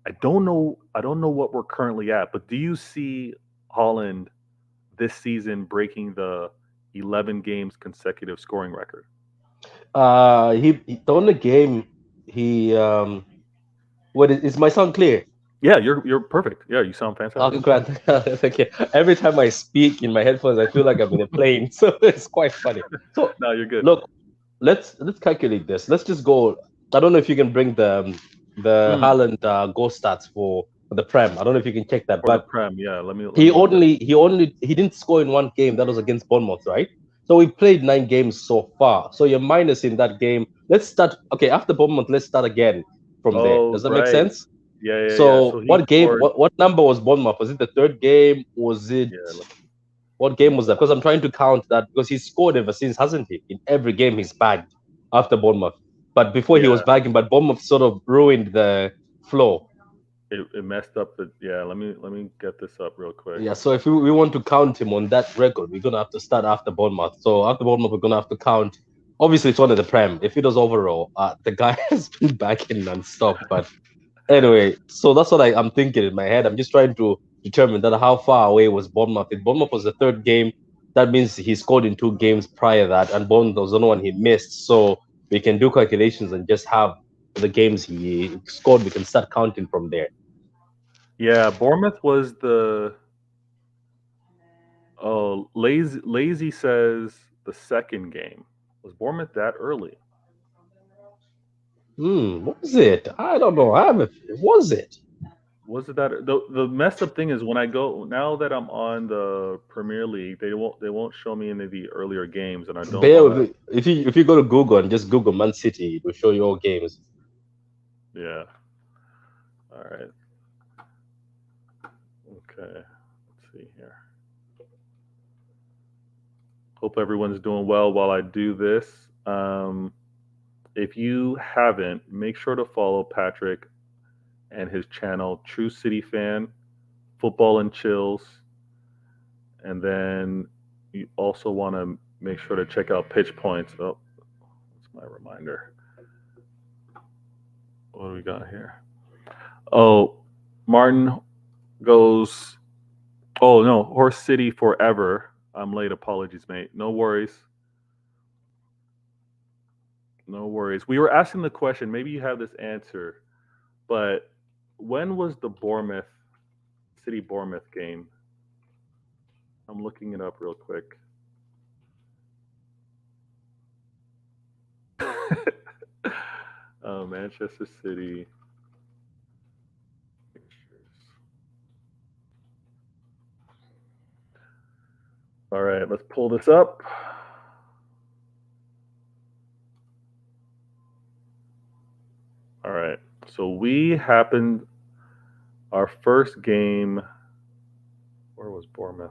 I don't know what we're currently at, but do you see Holland this season breaking the 11 games consecutive scoring record? The only game he what is my sound clear? Yeah, you're perfect. Yeah, you sound Oh, fantastic. Grant, thank you. Every time I speak in my headphones, I feel like I'm in a plane, so it's quite funny. So, No, you're good. look, let's calculate this. Let's just go. I don't know if you can bring the Mm, Haaland goal stats for the Prem. I don't know if you can check that, for the but Prem, yeah. Let me look that. he didn't score in one game. That was against Bournemouth, right? So we played 9 games so far. So you're minus in that game. Let's start. Okay, after Bournemouth, let's start again from there. Oh, Does that make right. sense? Yeah. So So he what game? scored. What number was Bournemouth? Was it the third game? Was it Yeah, what game was that? Because I'm trying to count that because he's scored ever since, hasn't he? In every game he's bagged after Bournemouth. But before he was yeah. bagging, but Bournemouth sort of ruined the flow. It messed up the. Yeah, let me get this up real quick. Yeah, so if we want to count him on that record, we're gonna have to start after Bournemouth. So after Bournemouth, we're gonna have to count. Obviously, it's one of the Prem. If it was overall, the guy has been backing non-stop. But anyway, so that's what I'm thinking in my head. I'm just trying to determine that how far away was Bournemouth. If Bournemouth was the third game, that means he scored in 2 games prior that, and Bournemouth was the only one he missed. So we can do calculations and just have the games he scored. We can start counting from there. Yeah, Bournemouth was the. Oh, lazy says the second game. Was Bournemouth that early? Was it? I don't know. I haven't. Was it? Was it that the messed up thing is when I go now that I'm on the Premier League, they won't show me any of the earlier games, and I don't Bear want with to. me. If you go to Google and just Google Man City, it will show you all games. Yeah. All right. Okay. Let's see here. Hope everyone's doing well while I do this. If you haven't, make sure to follow Patrick and his channel, True City Fan, Football and Chills. And then you also want to make sure to check out Pitch Points. Oh, that's my reminder. What do we got here? Oh, Martin goes, oh no, Horse City forever. I'm late. Apologies, mate. No worries. No worries. We were asking the question. Maybe you have this answer, but when was the Bournemouth game? I'm looking it up real quick. Manchester City pictures. All right, let's pull this up. All right. So we happened our first game. Where was Bournemouth?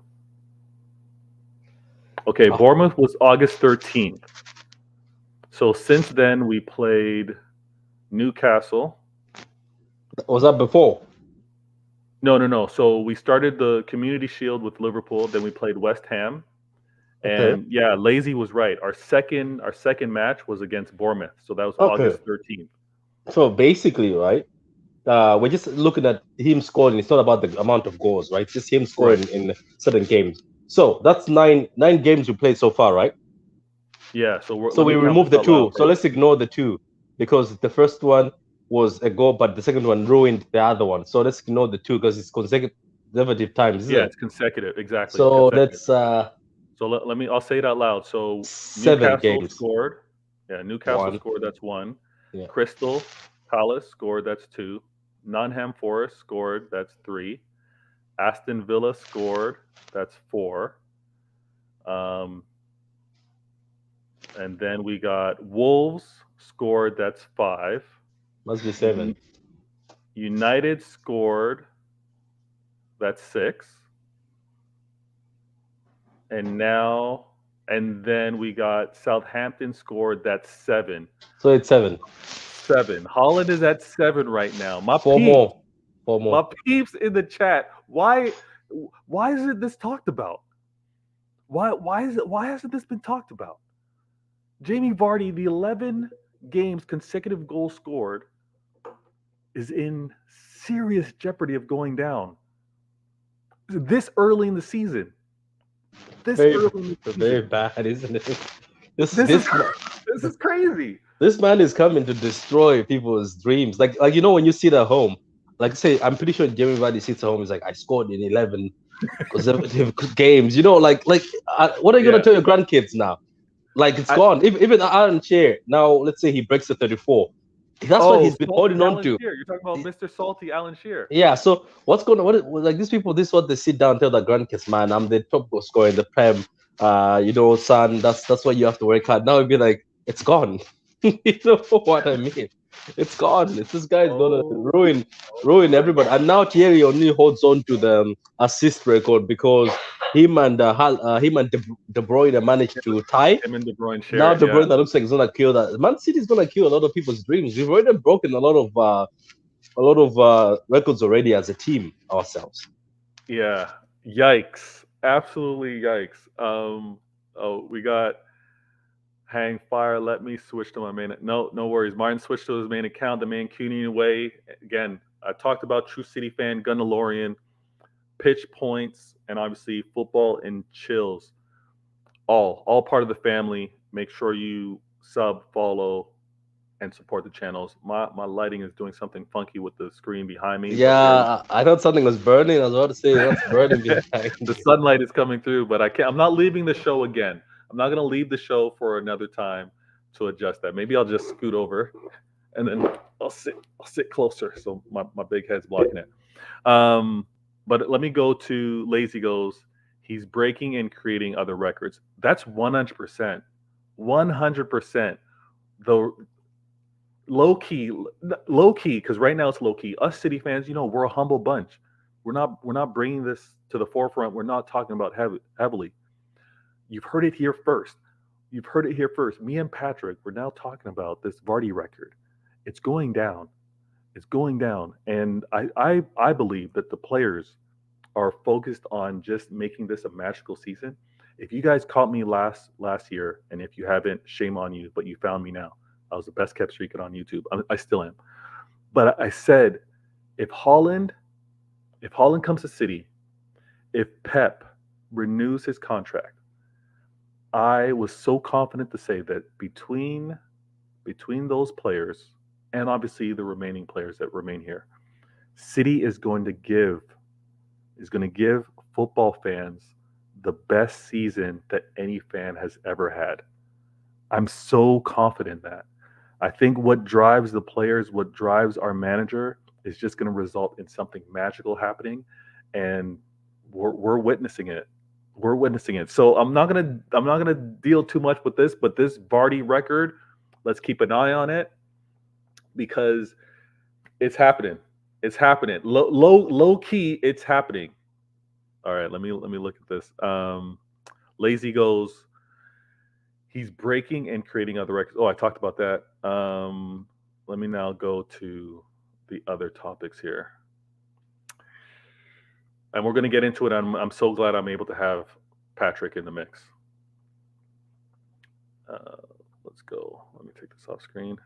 Okay, Oh, Bournemouth was August 13th. So since then we played Newcastle. was that before? No. So we started the Community Shield with Liverpool, then we played West Ham. Okay. And yeah, Lazy was right. Our second match was against Bournemouth. So that was Okay. August 13th. So basically, right? We're just looking at him scoring. It's not about the amount of goals, right? It's just him Right. scoring in certain games. So that's nine games we played so far, right? Yeah. So So let me we count remove this the out loud two. So first. let's ignore the two because the first one was a goal, but the second one ruined the other one. So let's ignore the two because it's consecutive times, isn't Yeah, it? it's consecutive. Exactly. It's So consecutive. that's So let me. I'll say it out loud. So 7 Newcastle games. scored. Yeah, Newcastle One. scored. That's one. Yeah. Crystal Palace scored. That's two. Nottingham Forest scored. That's three. Aston Villa scored. That's four. Um, and then we got Wolves scored. That's five. Must be Un- 7. United scored. That's six. And then we got Southampton scored. That's seven. So it's 7. Seven. Holland is at seven right now. Four more. Four My more. peeps in the chat. Why isn't this talked about? Why hasn't this been talked about? Jamie Vardy, the 11 games consecutive goals scored, is in serious jeopardy of going down. This early in the season. This Very, early in the very season. bad, isn't it? This This is this ma- this is crazy. this man is coming to destroy people's dreams. Like when you sit at home, like say, I'm pretty sure Jamie Vardy sits at home. He's like, I scored in 11 consecutive games. What are you gonna Yeah. tell your grandkids now? Like it's I, gone. Even Aaron Shearer now, let's say he breaks the 34. That's what oh, he's been Salty holding on Alan to. Shearer. You're talking about Mr. Salty Alan Shearer. Yeah. So what's going on? Like these people? This is what they sit down and tell their grandkids, man. I'm the top goal scorer in the Prem. Son, that's what you have to work hard. Now it'd be like it's gone. You know what I mean? It's gone. It's this guy's gonna Oh, ruin my everybody. And now Thierry only holds on to the assist record because him and De Bruyne managed to tie. him and De Bruyne share Now it. De Yeah. Bruyne looks like he's gonna kill that. Man City's gonna kill a lot of people's dreams. We've already broken a lot of records already as a team ourselves. Yeah. Yikes. Absolutely yikes. Oh, we got hang fire. Let me switch to my main. No worries. Martin switched to his main account. The man Mancunian way. Again, I talked about True City fan, Gunnalorian, pitch points, and obviously football and chills. All part of the family. Make sure you sub, follow, and support the channels. My lighting is doing something funky with the screen behind me, but bear with Yeah, I thought something was burning. I was about to say what's burning behind the you. sunlight is coming through, but I can't. I'm not leaving the show again. I'm not going to leave the show for another time to adjust that. Maybe I'll just scoot over, and then I'll sit closer so my big head's blocking it. But let me go to Lazy Goes. He's breaking and creating other records. That's 100%. 100%. The low key, because right now it's low key. Us City fans, we're a humble bunch. We're not bringing this to the forefront. We're not talking about heavily. You've heard it here first. You've heard it here first. Me and Patrick, we're now talking about this Vardy record. It's going down. It's going down, and I believe that the players are focused on just making this a magical season. If you guys caught me last year, and if you haven't, shame on you, but you found me now. I was the best kept secret on YouTube. I still am. But I said, if Holland, if Holland comes to City, if Pep renews his contract, I was so confident to say that between those players and obviously the remaining players that remain here, City is going to give football fans the best season that any fan has ever had. I'm so confident that. I think what drives the players, what drives our manager, is just going to result in something magical happening, and we're witnessing it. We're witnessing it. So I'm not gonna deal too much with this, but this Vardy record, let's keep an eye on it because it's happening. It's happening. Low key, it's happening. All right, let me look at this. Lazy goes. He's breaking and creating other records. Oh, I talked about that. Let me now go to the other topics here, and we're going to get into it. I'm so glad I'm able to have Patrick in the mix. Uh, let's go. Let me take this off screen.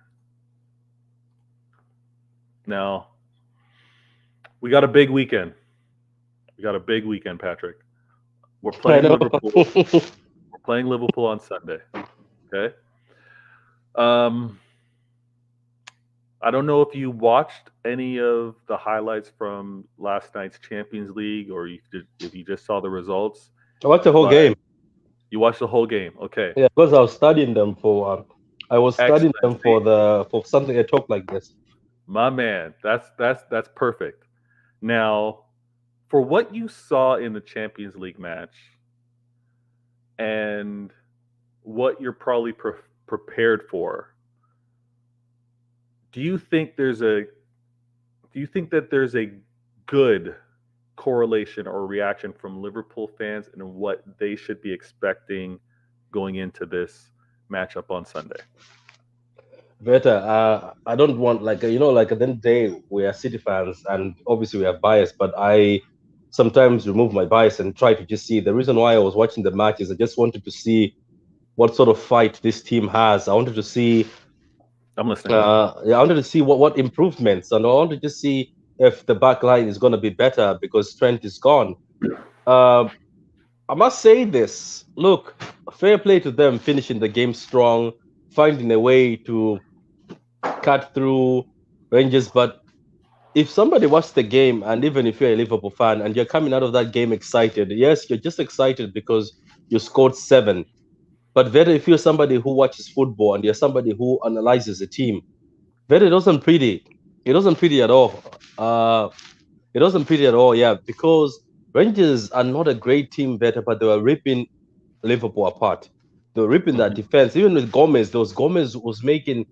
Now, we got a big weekend. We got a big weekend, Patrick. We're I playing know. Liverpool. We're playing Liverpool on Sunday. Okay. Um, I don't know if you watched any of the highlights from last night's Champions League, or if you just saw the results. I watched the whole But game. you watched the whole game. Okay. Yeah, because I was studying them for. I was studying Excellent. them See, for something I talk like this. my man, that's perfect. Now, for what you saw in the Champions League match and what you're probably prepared for, do you think there's a do you think that there's a good correlation or reaction from Liverpool fans and what they should be expecting going into this matchup on Sunday? Better. I don't want like at the end of the day we are City fans and obviously we have bias, but I sometimes remove my bias and try to just see the reason why I was watching the match is I just wanted to see what sort of fight this team has. I wanted to see I'm listening. yeah, I wanted to see what improvements, and I wanted to see if the back line is going to be better because Trent is gone. Uh, I must say this. Look, fair play to them finishing the game strong, finding a way to cut through Rangers. But if somebody watched the game, and even if you're a Liverpool fan and you're coming out of that game excited, yes, you're just excited because you scored 7. But Veda, if you're somebody who watches football and you're somebody who analyzes a team, Veda doesn't pretty. It doesn't pretty at all. Uh, it doesn't pretty at all, yeah, because Rangers are not a great team, Veda, but they were ripping Liverpool apart. They were ripping that Mhm. defense. Even with Gomez, Gomez was making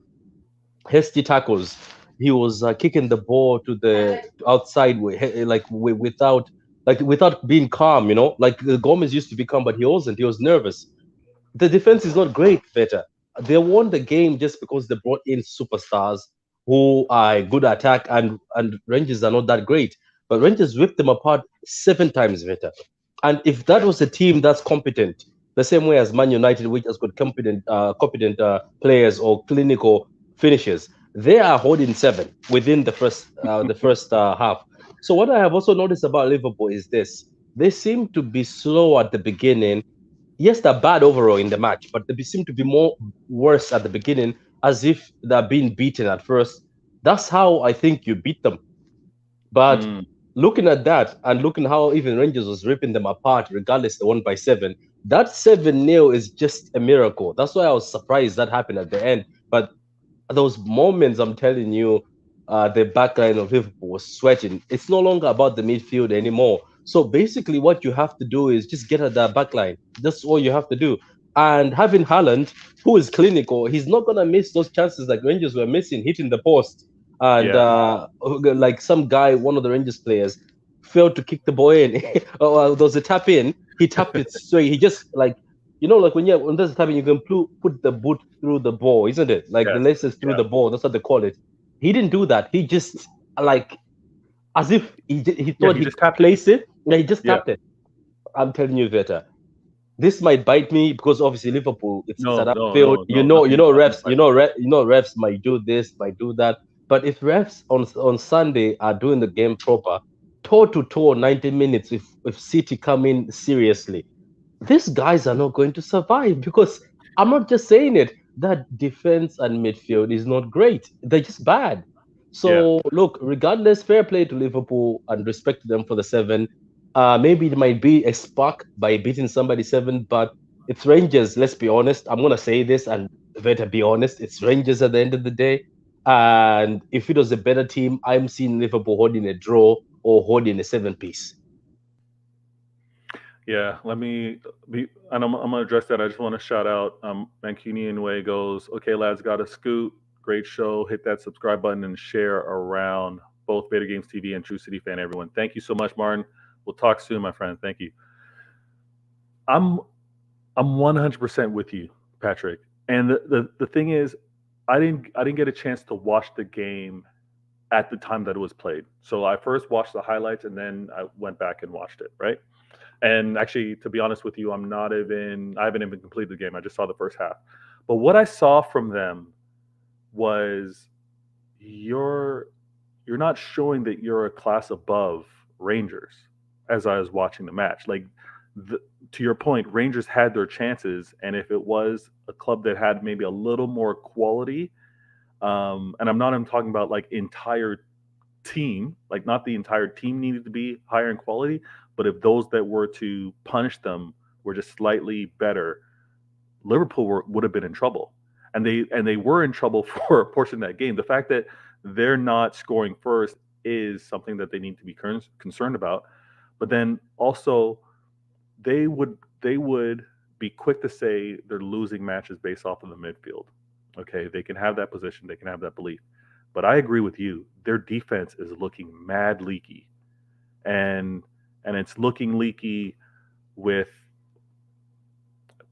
hasty tackles. He was kicking the ball to the outside without being calm. Like Gomez used to be calm, but he wasn't. He was nervous. The defense is not great, better. They won the game just because they brought in superstars who are good attack, and Rangers are not that great. But Rangers ripped them apart 7 times better. And if that was a team that's competent, the same way as Man United, which has got competent players or clinical finishers, they are holding 7 within the first half. So what I have also noticed about Liverpool is this: they seem to be slow at the beginning. Yes, they're bad overall in the match, but they seem to be more worse at the beginning, as if they're being beaten at first. That's how I think you beat them. But Mm, looking at that and looking how even Rangers was ripping them apart, regardless they won by 7, that 7-0 is just a miracle. That's why I was surprised that happened at the end. But those moments, I'm telling you, the backline of Liverpool was sweating. It's no longer about the midfield anymore. So basically, what you have to do is just get at that backline. That's all you have to do. And having Haaland, who is clinical, he's not gonna miss those chances like Rangers were missing, hitting the post. And yeah. like some guy, one of the Rangers players, failed to kick the ball in. There was a tap in. He tapped it straight. He just like when there's a tapping, you can put the boot through the ball, isn't it? Like the Yes. laces through Yeah. the ball. That's what they call it. He didn't do that. He just like as if he Yeah. thought He he just could tapped it. place it. Yeah, he just Yeah. tapped it. I'm telling you, Veta. This might bite me because obviously Liverpool, it's at No. No. Anfield. No. You No. know, Nothing. Nothing. refs. Refs might do this, might do that. But if refs on Sunday are doing the game proper, toe to toe, 90 minutes, if City come in seriously, these guys are not going to survive because I'm not just saying it. That defense and midfield is not great. They're just bad. Yeah. So look, regardless, fair play to Liverpool and respect to them for the 7. Maybe it might be a spark by beating somebody 7, but it's Rangers. Let's be honest. I'm gonna say this and better be honest. It's Rangers at the end of the day. And if it was a better team, I'm seeing Liverpool holding a draw or holding a 7 piece. Yeah, let me be, and I'm gonna address that. I just want to shout out Mancunian Way goes, okay, lads, got a scoot. Great show. Hit that subscribe button and share around both Beta Games TV and True City Fan, everyone. Thank you so much, Martin. We'll talk soon, my friend. Thank you. I'm I'm 100% with you, Patrick. And the thing is, I didn't get a chance to watch the game at the time that it was played. So I first watched the highlights and then I went back and watched it, right? And actually, to be honest with you, I haven't even completed the game. I just saw the first half. But what I saw from them was your you're not showing that you're a class above Rangers as I was watching the match. Like, to your point, Rangers had their chances, and if it was a club that had maybe a little more quality, and I'm talking about like entire team, like not the entire team needed to be higher in quality, but if those that were to punish them were just slightly better, Liverpool would have been in trouble, and they were in trouble for a portion of that game. The fact that they're not scoring first is something that they need to be concerned about. But then also, they would be quick to say they're losing matches based off of the midfield. Okay, they can have that position, they can have that belief, but I agree with you. Their defense is looking mad leaky, and it's looking leaky with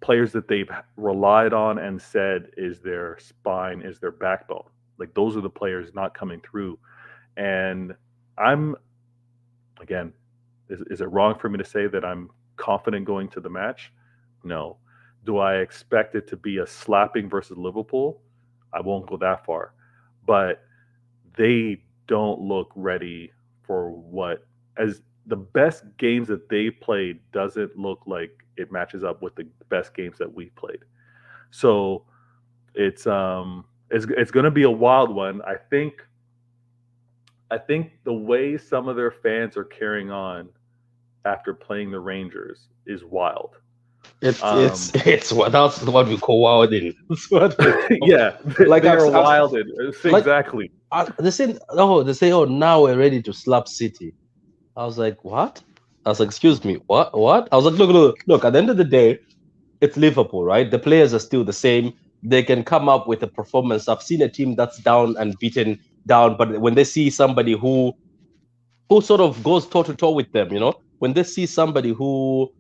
players that they've relied on and said is their spine, is their backbone. Like, those are the players not coming through. And I'm, again, is it wrong for me to say that I'm confident going to the match? No. Do I expect it to be a slapping versus Liverpool? I won't go that far. But they don't look ready for what, as the best games that they played doesn't look like it matches up with the best games that we played. So it's going to be a wild one. I think the way some of their fans are carrying on after playing the Rangers is wild. It's what that's what we call wilding. Yeah, Like they are I've wilded. like Exactly. they say, oh, now we're ready to slap City. I was like, what? I was like, excuse me, what? What? I was like, look. At the end of the day, it's Liverpool, right? The players are still the same. They can come up with a performance. I've seen a team that's down and beaten down, but when they see somebody who sort of goes toe to toe with them, when they see somebody who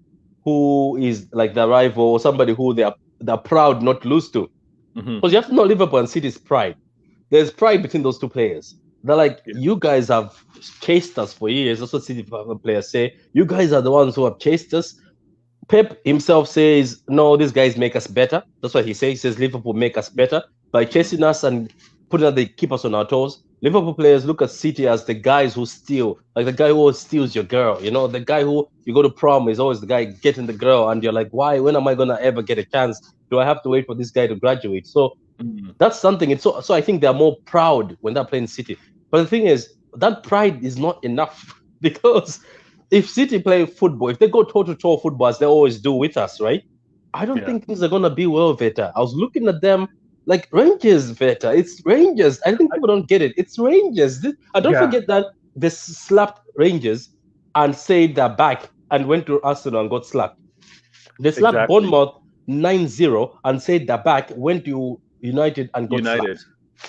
is like the rival or somebody who they're proud not to lose to, because you have to know Liverpool and City's pride. There's pride between those two players. They're like, Yeah. you guys have chased us for years. That's what City players say. You guys are the ones who have chased us. Pep himself says, no, these guys make us better. That's what he says. He says Liverpool make us better by chasing us and putting us, they keep us on our toes. Liverpool players look at City as the guys who steal, like the guy who always steals your girl. The guy who you go to prom is always the guy getting the girl, and you're like, why? When am I gonna ever get a chance? Do I have to wait for this guy to graduate? So that's something. It's so I think they're more proud when they're playing City. But the thing is, that pride is not enough because if City play football, if they go toe-to-toe football as they always do with us, right? I don't think things are going to be well, Vator. I was looking at them like Rangers, Vator. It's Rangers. I think people don't get it. It's Rangers. And don't forget that they slapped Rangers and said they're back and went to Arsenal and got slapped. They slapped Bournemouth 9-0 and said they're back, went to United and got slapped.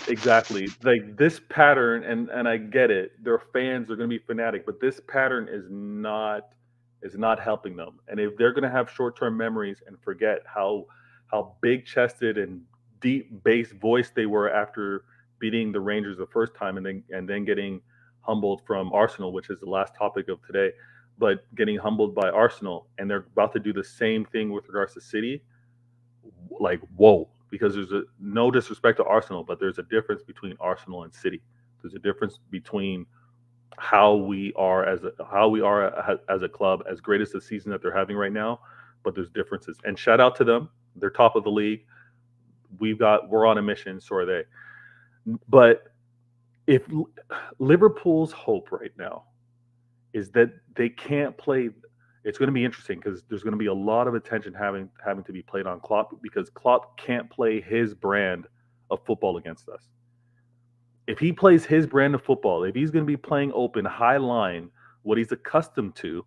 Exactly. Like this pattern, and I get it. Their fans are going to be fanatic, but this pattern is not helping them. And if they're going to have short-term memories and forget how big-chested and deep bass voice they were after beating the Rangers the first time, and then getting humbled from Arsenal, which is the last topic of today, but getting humbled by Arsenal, and they're about to do the same thing with regards to City. Like, whoa. Because there's no disrespect to Arsenal, but there's a difference between Arsenal and City. There's a difference between how we are as a club, as great as the season that they're having right now. But there's differences. And shout out to them. They're top of the league. We're on a mission, so are they. But if Liverpool's hope right now is that they can't play. It's going to be interesting because there's going to be a lot of attention having to be played on Klopp, because Klopp can't play his brand of football against us. If he plays his brand of football, if he's going to be playing open, high line, what he's accustomed to,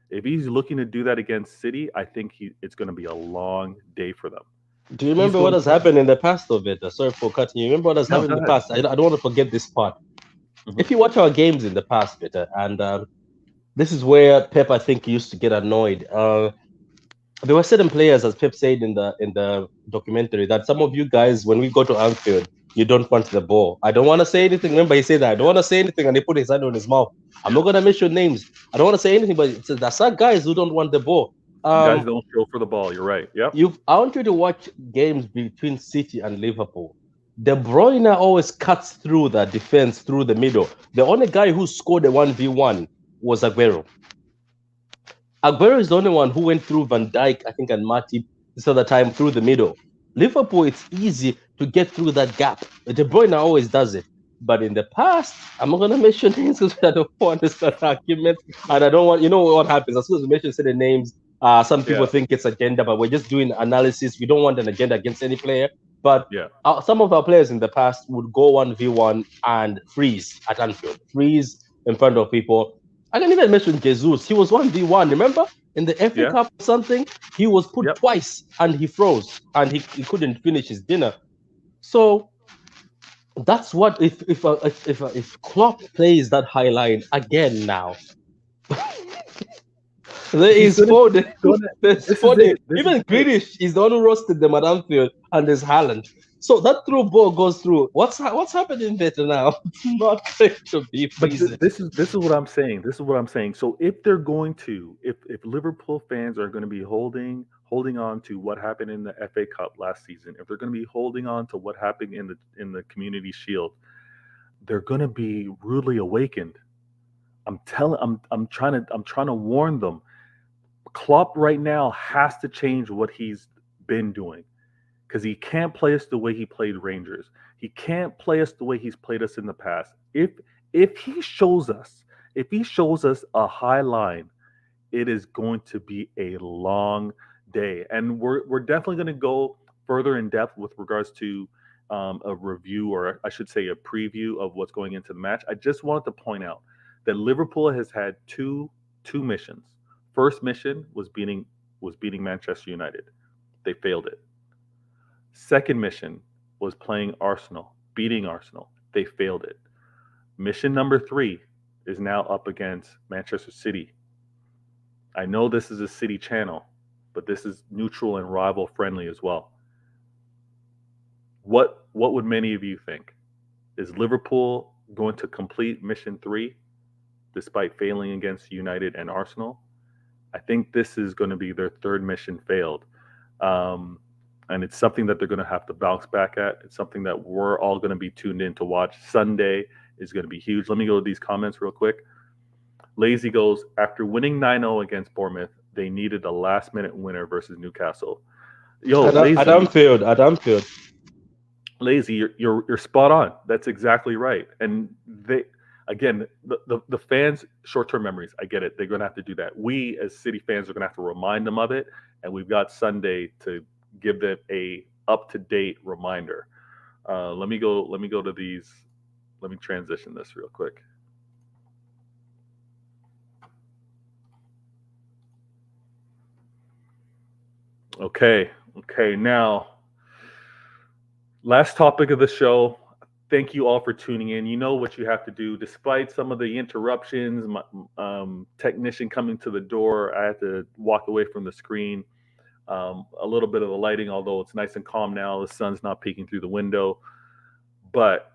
if he's looking to do that against City, I think it's going to be a long day for them. Do you remember what has happened in the past, though, Vator? Sorry for cutting you. Remember what has happened in the past? I don't want to forget this part. If you watch our games in the past, Vator, and this is where Pep, I think, used to get annoyed. There were certain players, as Pep said in the documentary, that some of you guys, when we go to Anfield, you don't want the ball. I don't want to say anything. Remember, he said that. I don't want to say anything, and he put his hand on his mouth. I'm not going to mention names. I don't want to say anything, but there's some guys who don't want the ball. Guys don't go for the ball. You're right. Yep. I want you to watch games between City and Liverpool. De Bruyne always cuts through the defense through the middle. The only guy who scored a 1v1 was Aguero. Aguero is the only one who went through Van Dijk, I think, and Matip this other time through the middle. Liverpool, it's easy to get through that gap. De Bruyne always does it. But in the past, I'm not going to mention names because I don't want to start arguments. And I don't want, you know what happens? As soon as we mention certain names, some people Yeah, think it's agenda, but we're just doing analysis. We don't want an agenda against any player. But yeah, some of our players in the past would go 1v1 and freeze at Anfield, freeze in front of people. I can even mention Jesus. He was 1v1. Remember in the FA yeah, Cup or something, he was put yep. twice and he froze and he couldn't finish his dinner. So that's what if Klopp plays that high line again now, there He's is gonna, Foden. gonna. There's This is Foden. it. This is Even it. Grealish is the one who roasted them at Anfield, and there's Haaland. So that through ball goes through. What's happening better now? It's not going to be But pleasing. this is what I'm saying. This is what I'm saying. So if they're going to, if Liverpool fans are going to be holding on to what happened in the FA Cup last season, if they're going to be holding on to what happened in the Community Shield, they're going to be rudely awakened. I'm trying to warn them. Klopp right now has to change what he's been doing because he can't play us the way he played Rangers. He can't play us the way he's played us in the past. If he shows us, if he shows us a high line, it is going to be a long day, and we're definitely going to go further in depth with regards to a review, or I should say, a preview of what's going into the match. I just wanted to point out that Liverpool has had two missions. First mission was beating Manchester United. They failed it. Second mission was playing Arsenal, beating Arsenal. They failed it. Mission number three is now up against Manchester City. I know this is a City channel, but this is neutral and rival friendly as well. What would many of you think? Is Liverpool going to complete mission three despite failing against United and Arsenal? I think this is going to be their third mission failed. Um, and it's something that they're going to have to bounce back at. It's something that we're all going to be tuned in to watch. Sunday is going to be huge. Let me go to these comments real quick. Lazy goes, after winning 9-0 against Bournemouth, they needed a last minute winner versus Newcastle. Yo, At Lazy, Anfield, at Anfield. Lazy, you're spot on. That's exactly right. And they again, the fans short-term memories, I get it. They're going to have to do that. We as City fans are going to have to remind them of it, and we've got Sunday to give them a up-to-date reminder. Let me go to these. Let me transition this real quick. Okay, now last topic of the show. Thank you all for tuning in. You know what you have to do. Despite some of the interruptions, my technician coming to the door, I had to walk away from the screen. A little bit of the lighting, although it's nice and calm now. The sun's not peeking through the window. But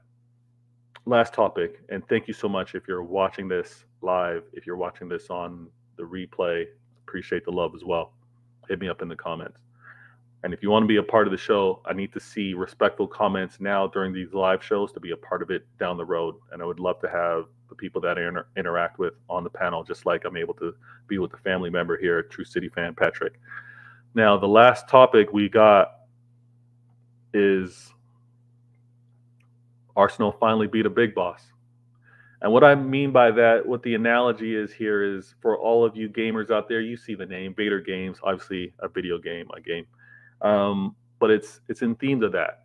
last topic, and thank you so much if you're watching this live, if you're watching this on the replay, appreciate the love as well. Hit me up in the comments. And if you want to be a part of the show, I need to see respectful comments now during these live shows to be a part of it down the road. And I would love to have the people that I interact with on the panel, just like I'm able to be with the family member here, True City fan Patrick. Now, the last topic we got is Arsenal finally beat a big boss. And what I mean by that, what the analogy is here is for all of you gamers out there, you see the name Vator Games, obviously a video game, a game. But it's in theme to that.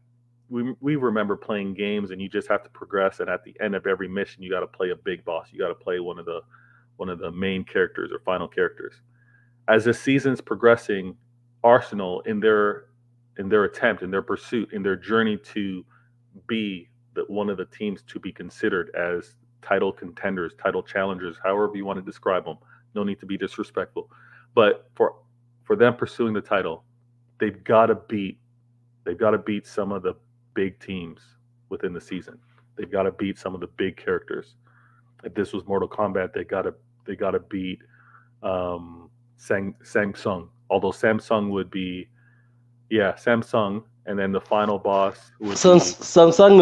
We remember playing games, and you just have to progress. And at the end of every mission, you got to play a big boss. You got to play one of the main characters or final characters. As the season's progressing, Arsenal in their attempt, in their pursuit, in their journey to be one of the teams to be considered as title contenders, title challengers, however you want to describe them. No need to be disrespectful, but for them pursuing the title, they've got to beat some of the big teams within the season. They've got to beat some of the big characters. If this was Mortal Kombat, they got to beat Samsung. Although Samsung would be, yeah, Samsung and then the final boss Samsung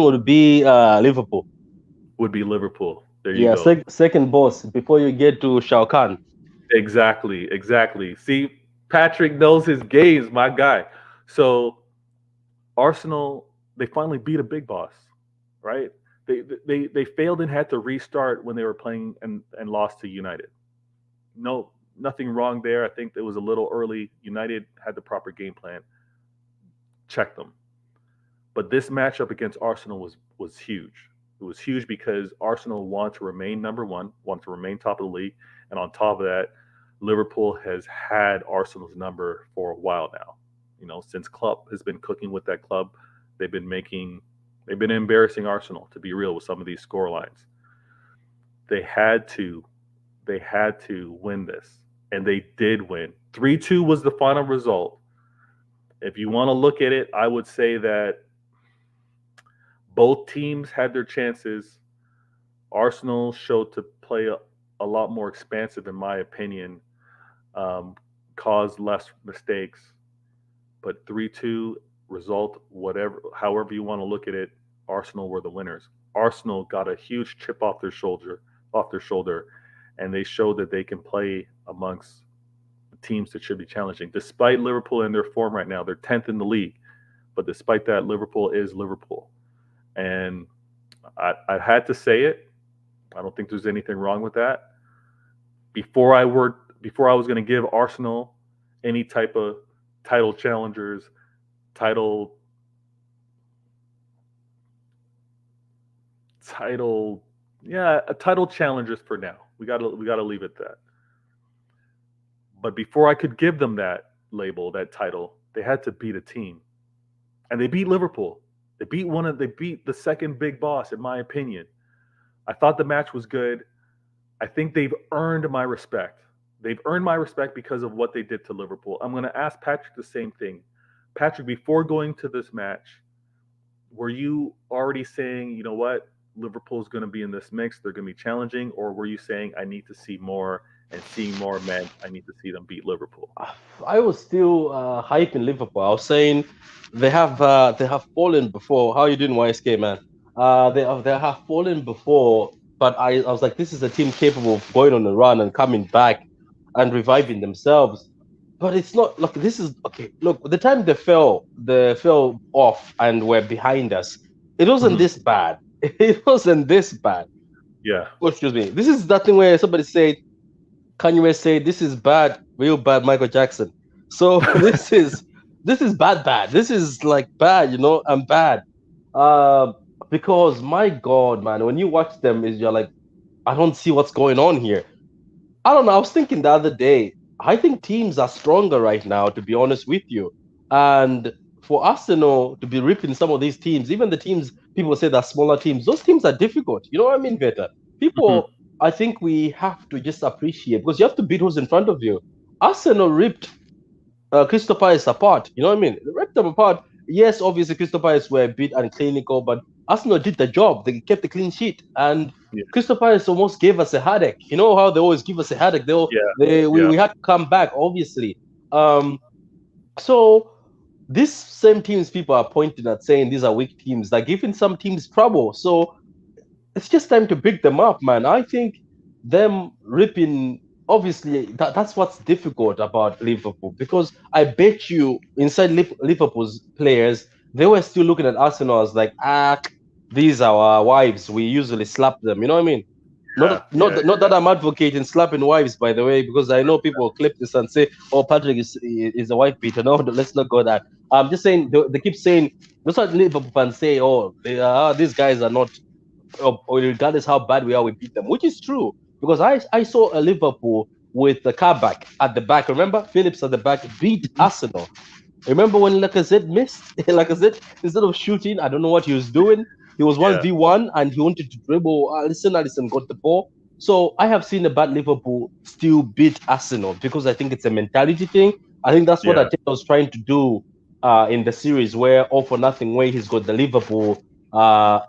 would be Liverpool. would be Liverpool. There you Yeah, go. second boss before you get to Shao Kahn. Exactly, exactly. See, Patrick knows his games, my guy. So Arsenal, they finally beat a big boss, right? They failed and had to restart when they were playing and lost to United. No, nothing wrong there. I think it was a little early. United had the proper game plan. Check them. But this matchup against Arsenal was huge. It was huge because Arsenal want to remain number one, want to remain top of the league, and on top of that, Liverpool has had Arsenal's number for a while now. You know, since Klopp has been cooking with that club, they've been making, they've been embarrassing Arsenal, to be real, with some of these score lines. They had to, they had to win this, and they did win. 3-2 was the final result. If you want to look at it, I would say that both teams had their chances. Arsenal showed to play a lot more expansive, in my opinion, caused less mistakes. But 3-2 result, whatever, however you want to look at it, Arsenal were the winners. Arsenal got a huge chip off their shoulder, and they showed that they can play amongst teams that should be challenging. Despite Liverpool in their form right now, they're 10th in the league. But despite that, Liverpool is Liverpool. And I had to say it. I don't think there's anything wrong with that. Before I was going to give Arsenal any type of title challengers, title, title challengers for now. We gotta leave it that. But before I could give them that label, that title, they had to beat a team, and they beat Liverpool. They beat the second big boss, in my opinion. I thought the match was good. I think they've earned my respect. They've earned my respect because of what they did to Liverpool. I'm going to ask Patrick the same thing. Patrick, before going to this match, were you already saying, you know what, Liverpool's going to be in this mix, they're going to be challenging, or were you saying, I need to see more, and seeing more meant I need to see them beat Liverpool? I was still hyping Liverpool. I was saying they have fallen before. How you doing, YSK, man? They have fallen before, but I was like, this is a team capable of going on a run and coming back and reviving themselves. But it's not. Look, this is okay. Look, the time they fell off and were behind us, it wasn't this bad. It wasn't this bad. Yeah. Oh, excuse me. This is that thing where somebody said, Kanye West said, "This is bad, real bad, Michael Jackson." So this is bad. This is like bad, and bad. Because my God, man, when you watch them, you're like, I don't see what's going on here. I don't know. I was thinking the other day. I think teams are stronger right now, to be honest with you. And for Arsenal to be ripping some of these teams, even the teams people say that smaller teams, those teams are difficult. You know what I mean, Veta? People, I think we have to just appreciate, because you have to beat who's in front of you. Arsenal ripped Crystal Palace apart. You know what I mean? They ripped them apart. Yes, obviously Crystal Palace were a bit unclinical, but Arsenal did the job. They kept the clean sheet, and Crystal Palace almost gave us a headache. You know how they always give us a headache. We had to come back, obviously. So these same teams people are pointing at, saying these are weak teams. They're giving some teams trouble. So it's just time to pick them up, man. I think them ripping, obviously, that's what's difficult about Liverpool, because I bet you inside Liverpool's players, they were still looking at Arsenal as like, these are our wives. We usually slap them. You know what I mean? Not that I'm advocating slapping wives, by the way, because I know people will clip this and say, "Oh, Patrick is a wife beater." No, let's not go that. I'm just saying they keep saying, that's what Liverpool fans say. Oh, these guys are not. Or regardless how bad we are, we beat them, which is true, because I saw a Liverpool with the car back at the back. Remember, Phillips at the back beat Arsenal. Remember when Lacazette missed? Lacazette, instead of shooting, I don't know what he was doing. He was 1v1 and he wanted to dribble. Alisson got the ball. So I have seen a bad Liverpool still beat Arsenal, because I think it's a mentality thing. I think that's what Arteta was trying to do in the series, where all for nothing way he's got the Liverpool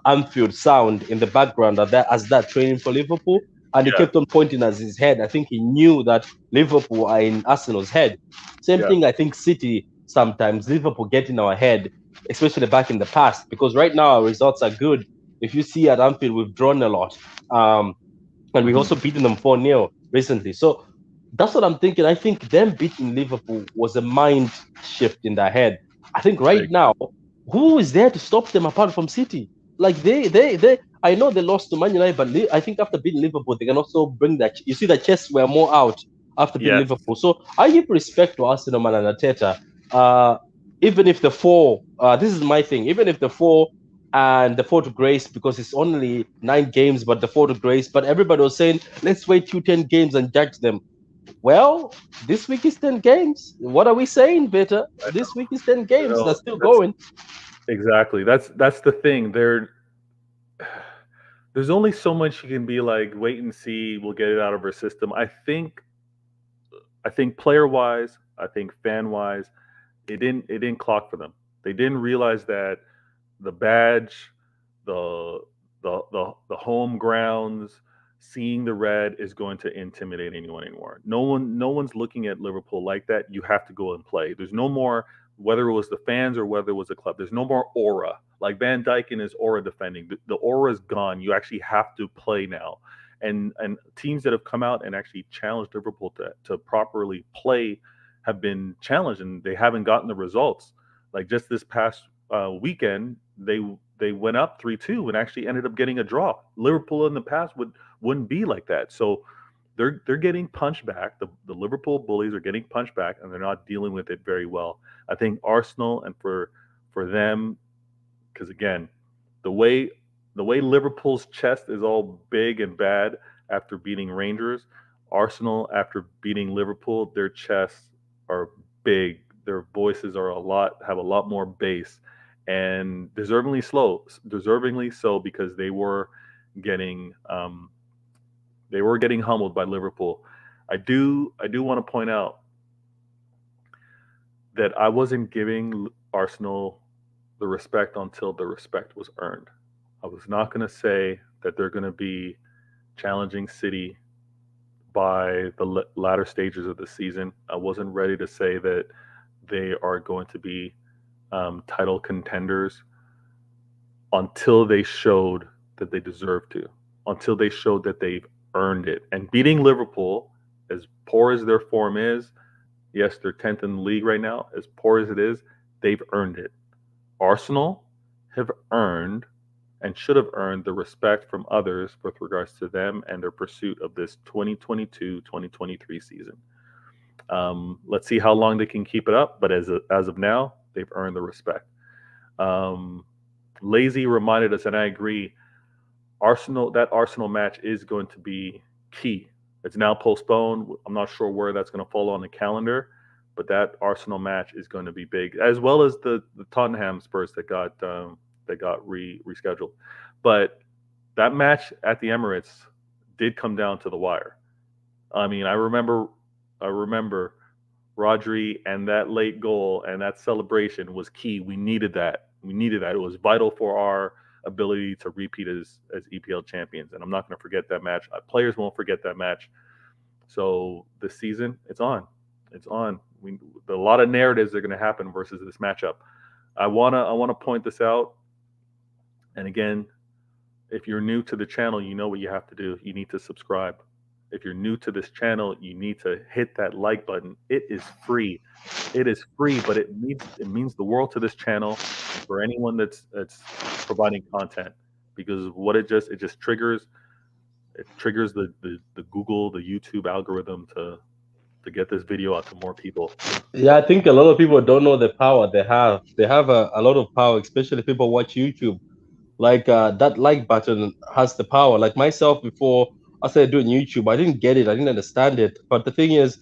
Anfield sound in the background as that training for Liverpool. And he kept on pointing at his head. I think he knew that Liverpool are in Arsenal's head. Same thing, I think City sometimes Liverpool get in our head, especially back in the past, because right now our results are good. If you see at Anfield, we've drawn a lot. And we Mhm. also beaten them 4-0 recently. So that's what I'm thinking. I think them beating Liverpool was a mind shift in their head. I think I right agree. now, who is there to stop them apart from City? Like they. I know they lost to Man United, but I think after beating Liverpool, they can also bring that. You see, the chests were more out after beating Yes, Liverpool. So I give respect to Arsenal man and Arteta. Uh, even if the four, this is my thing. Even if the four and the four to grace, because it's only 9 games, but the four to grace. But everybody was saying, let's wait till 10 games and judge them. Well, this week is 10 games. What are we saying, Vita? This week is 10 games. They're no, still that's going. exactly that's the thing. There's only so much you can be like, wait and see. We'll get it out of our system. I think player wise, I think fan wise, it didn't clock for them. They didn't realize that the badge, the the home grounds, seeing the red is going to intimidate anyone anymore. No one's looking at Liverpool like that. You have to go and play. There's no more, whether it was the fans or whether it was the club. There's no more aura. Like Van Dijk in his aura defending. The aura is gone. You actually have to play now. And teams that have come out and actually challenged Liverpool to properly play have been challenged and they haven't gotten the results. Like just this past weekend, they went up 3-2 and actually ended up getting a draw. Liverpool in the past wouldn't be like that. So they're getting punched back. The Liverpool bullies are getting punched back, and they're not dealing with it very well. I think Arsenal and for them, because again, the way the way Liverpool's chest is all big and bad after beating Rangers, Arsenal after beating Liverpool, their chests are big. Their voices are have a lot more bass, and deservingly so because getting um, they were getting humbled by Liverpool. I do want to point out that I wasn't giving Arsenal the respect until the respect was earned. I was not going to say that they're going to be challenging City by the latter stages of the season. I wasn't ready to say that they are going to be title contenders until they showed that they deserve to, until they showed that they've earned it. And beating Liverpool, as poor as their form is, yes, they're 10th in the league right now, as poor as it is, they've earned it. Arsenal have earned and should have earned the respect from others with regards to them and their pursuit of this 2022-2023 season. Let's see how long they can keep it up, but as of now, they've earned the respect. Um, Lazy reminded us, and I agree. Arsenal match is going to be key. It's now postponed. I'm not sure where that's going to fall on the calendar, but that Arsenal match is going to be big, as well as the Tottenham Spurs that got rescheduled. But that match at the Emirates did come down to the wire. I mean, I remember Rodri and that late goal and that celebration was key. We needed that. We needed that. It was vital for our ability to repeat as EPL champions. And I'm not going to forget that match. Players won't forget that match. So this season, it's on. It's on. A lot of narratives are going to happen versus this matchup. I wanna point this out. And again, if you're new to the channel, you know what you have to do. You need to subscribe. If you're new to this channel, you need to hit that like button. It is free. It is free, but it means the world to this channel and for anyone that's providing content because what it just triggers the Google, the YouTube algorithm to get this video out to more people. Yeah, I think a lot of people don't know the power they have. They have a lot of power, especially people watch YouTube. Like that like button has the power. Like myself, before I started doing YouTube, I didn't get it, I didn't understand it. But the thing is,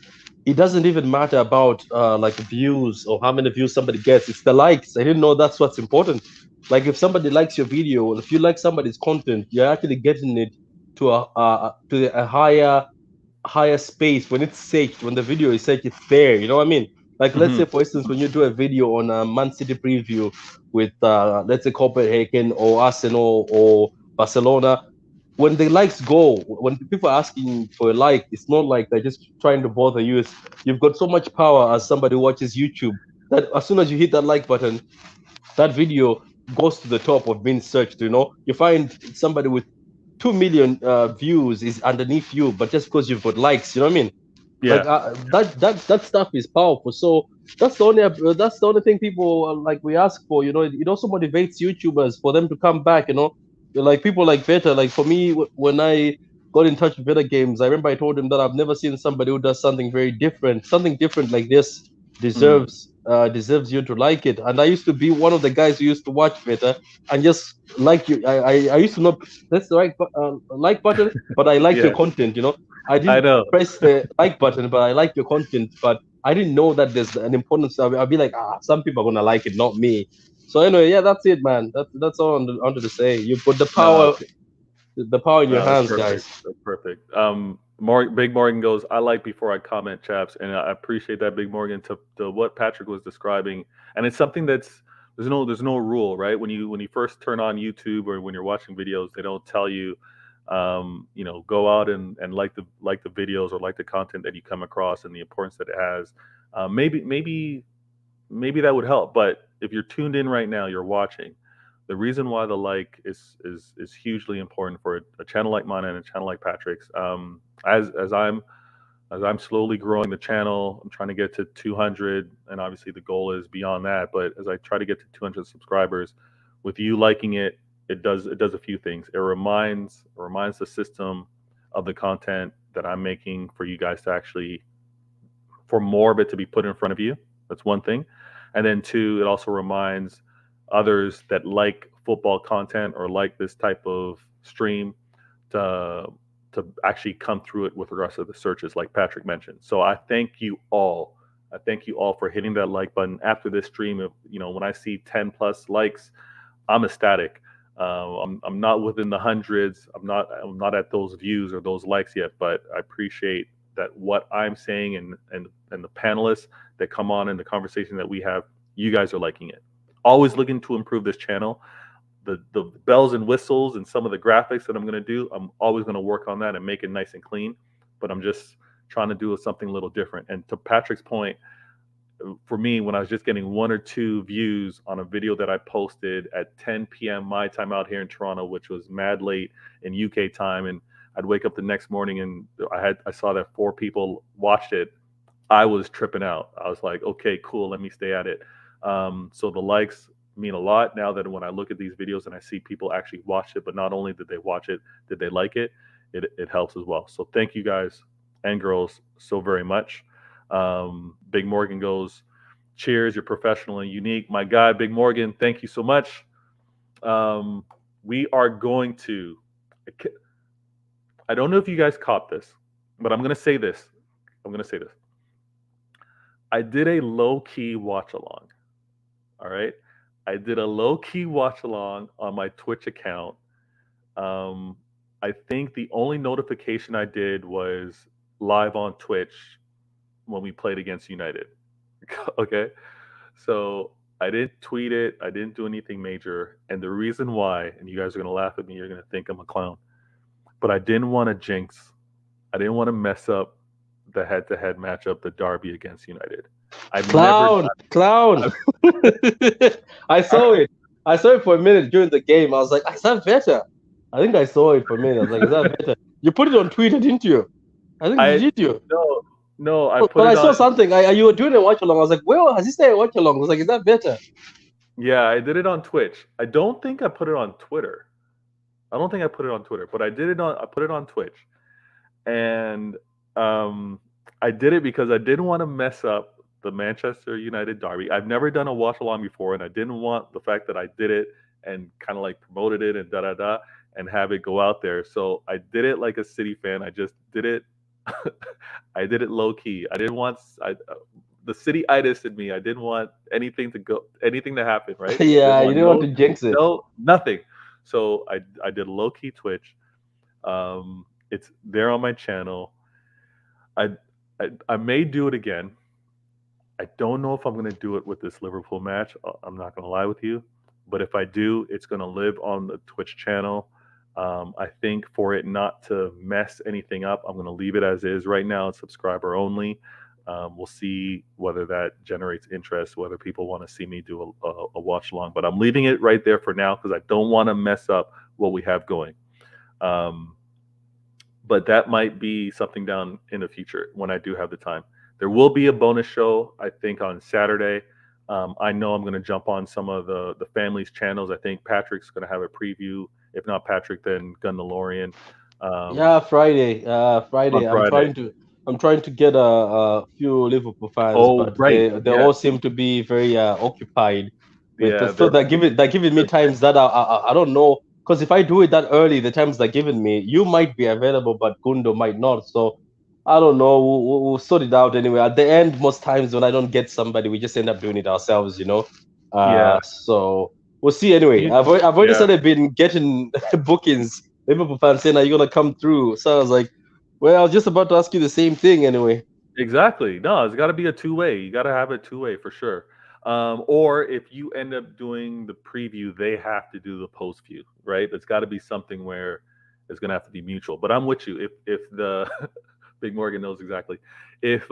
it doesn't even matter about like views or how many views somebody gets. It's the likes. I didn't know that's what's important. Like if somebody likes your video, if you like somebody's content, you're actually getting it to a higher space when it's saved, when the video is saved, it's there. You know what I mean? Like let's Hmm. say for instance, when you do a video on a Man City preview with let's say Copenhagen or Arsenal or Barcelona, when the likes go, when people are asking for a like, it's not like they're just trying to bother you. You've got so much power as somebody who watches YouTube. that as soon as you hit that like button, that video goes to the top of being searched. You find somebody with 2 million views is underneath you, but just because you've got likes, you know what I mean? Yeah. Like that stuff is powerful. So that's the only thing people like we ask for. It also motivates YouTubers for them to come back. Like people like Veta. Like for me, when I got in touch with Veta Games, I remember I told him that I've never seen somebody who does something different like this Mm. deserves you to like it. And I used to be one of the guys who used to watch Veta and just like you. I used to not press the like button, but I like your Yeah, content. I I didn't know. press the like button, but I like your content. But I didn't know that there's an importance. I'll be like, some people are gonna like it, not me. So anyway, yeah, that's it, man. That's all I wanted to say. You've got No, the power in your no, that's hands, perfect. guys. That's perfect. Big Morgan goes, I like before I comment, chaps, and I appreciate that, Big Morgan, to what Patrick was describing, and it's something that's there's no rule, right? When you first turn on YouTube or when you're watching videos, they don't tell you, go out and like the videos or like the content that you come across and the importance that it has. Maybe that would help. But if you're tuned in right now, you're watching. The reason why the like is hugely important for a channel like mine and a channel like Patrick's. As I'm slowly growing the channel, I'm trying to get to 200, and obviously the goal is beyond that. But as I try to get to 200 subscribers, with you liking it, it does a few things. It reminds the system of the content that I'm making for you guys to actually for more of it to be put in front of you. That's one thing. And then two, it also reminds others that like football content or like this type of stream to actually come through it with regards to the searches, like Patrick mentioned. So I thank you all. I thank you all for hitting that like button after this stream. If when I see 10 plus likes, I'm ecstatic. I'm not within the hundreds. I'm not at those views or those likes yet, but I appreciate that what I'm saying and the panelists that come on and the conversation that we have, you guys are liking it. Always looking to improve this channel. The bells and whistles and some of the graphics that I'm going to do, I'm always going to work on that and make it nice and clean. But I'm just trying to do something a little different. And to Patrick's point, for me, when I was just getting one or two views on a video that I posted at 10 p.m. my time out here in Toronto, which was mad late in UK time, and I'd wake up the next morning and I saw that 4 people watched it. I was tripping out. I was like, okay, cool, let me stay at it. So the likes mean a lot now that when I look at these videos and I see people actually watch it, but not only did they watch it, did they like it? It helps as well. So thank you guys and girls so very much. Big Morgan goes, cheers, you're professional and unique. My guy, Big Morgan, thank you so much. We are going to, I don't know if you guys caught this, but I'm going to say this. I'm going to say this. I did a low key watch along. All right. I did a low key watch along on my Twitch account. Um, I think the only notification I did was live on Twitch when we played against United. Okay. So I didn't tweet it. I didn't do anything major. And the reason why, and you guys are going to laugh at me, you're going to think I'm a clown, but I didn't want to jinx. I didn't want to mess up the head to head matchup, the derby against United. I've never Clown, done. clown. I've, I saw it. I saw it for a minute during the game. I was like, is that better? I think I saw it for a minute. I was like, is that better? You put it on Twitter, didn't you? I think I did you? no, no. I But put I it saw on. something. You were doing a watch along. I was like, well, has he said a watch along? I was like, is that better? Yeah, I did it on Twitch. I don't think I put it on Twitter. I don't think I put it on Twitter, but I did it on. I put it on Twitch, and um, I did it because I didn't want to mess up the Manchester United derby. I've never done a watch along before, and I didn't want the fact that I did it and kind of like promoted it and da da da and have it go out there. So I did it like a City fan. I just did it. I did it low key. I didn't want the city itis in me. I didn't want anything to happen. Right? Didn't Yeah, you want didn't want to jinx it. nothing. So I did low key Twitch. It's there on my channel. I, I may do it again. I don't know if I'm going to do it with this Liverpool match. I'm not going to lie with you, but if I do, it's going to live on the Twitch channel. I think for it not to mess anything up, I'm going to leave it as is right now. It's subscriber only. We'll see whether that generates interest, whether people want to see me do a watch along. But I'm leaving it right there for now because I don't want to mess up what we have going. But that might be something down in the future when I do have the time. There will be a bonus show, I think, on Saturday. I know I'm going to jump on some of the family's channels. I think Patrick's going to have a preview. If not Patrick, then Gundelorian. Yeah, Friday. Friday. On Friday. I'm trying to get a few Liverpool fans, Oh, but right. they Yeah. all seem to be very occupied with Yeah. so they're giving me times that I don't know, because if I do it that early, the times they're giving me, you might be available, but Gundo might not. So I don't know. We'll sort it out anyway. At the end, most times when I don't get somebody, we just end up doing it ourselves, Yeah. So we'll see anyway. I've already started been getting bookings. Liverpool fans saying, "Are you gonna come through?" So I was like, "Well, I was just about to ask you the same thing anyway." Exactly. No, it's got to be a two-way. You got to have it two-way for sure. Or if you end up doing the preview, they have to do the post view, right? It's got to be something where it's going to have to be mutual. But I'm with you. If the Big Morgan knows exactly. If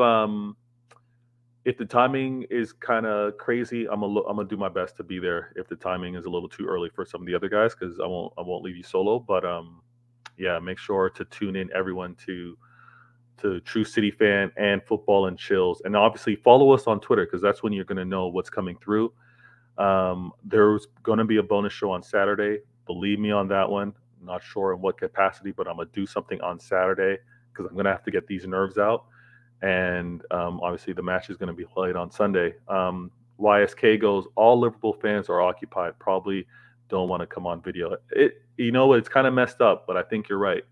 the timing is kind of crazy, I'm gonna do my best to be there. If the timing is a little too early for some of the other guys, because I won't leave you solo. But yeah, make sure to tune in everyone to True City Fan and Football and Chills, and obviously follow us on Twitter because that's when you're gonna know what's coming through. There's gonna be a bonus show on Saturday. Believe me on that one. Not sure in what capacity, but I'm gonna do something on Saturday because I'm gonna have to get these nerves out. And obviously the match is going to be played on Sunday. YSK goes, all Liverpool fans are occupied, probably don't want to come on video. It's kind of messed up, but I think you're right.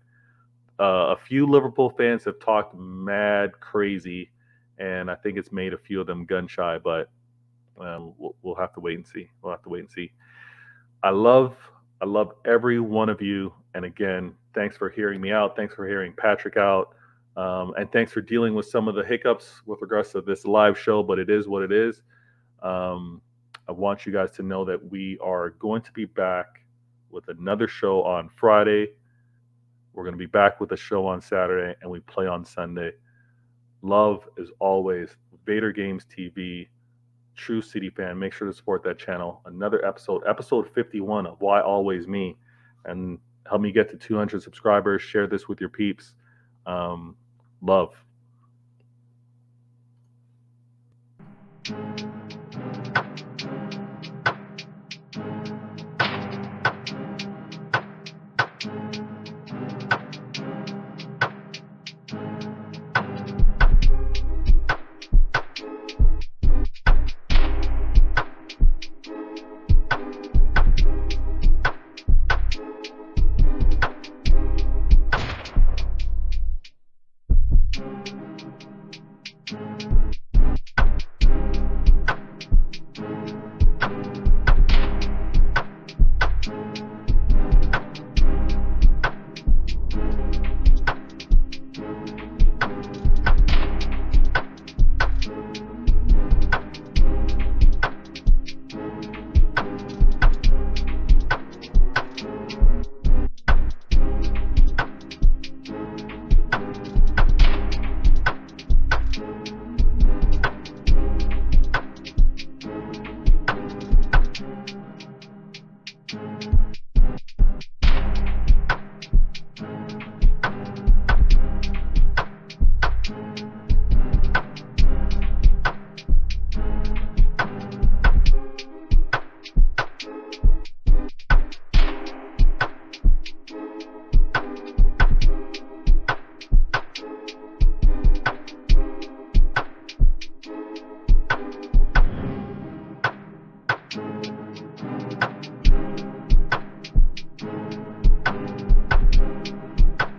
A few Liverpool fans have talked mad crazy, and I think it's made a few of them gun shy, but we'll have to wait and see. I love every one of you. And again, thanks for hearing me out. Thanks for hearing Patrick out. And thanks for dealing with some of the hiccups with regards to this live show, but it is what it is. I want you guys to know that we are going to be back with another show on Friday. We're going to be back with a show on Saturday, and we play on Sunday. Love, as always, Vator Games TV, True City Fan. Make sure to support that channel. Another episode 51 of Why Always Me. And help me get to 200 subscribers. Share this with your peeps. Love.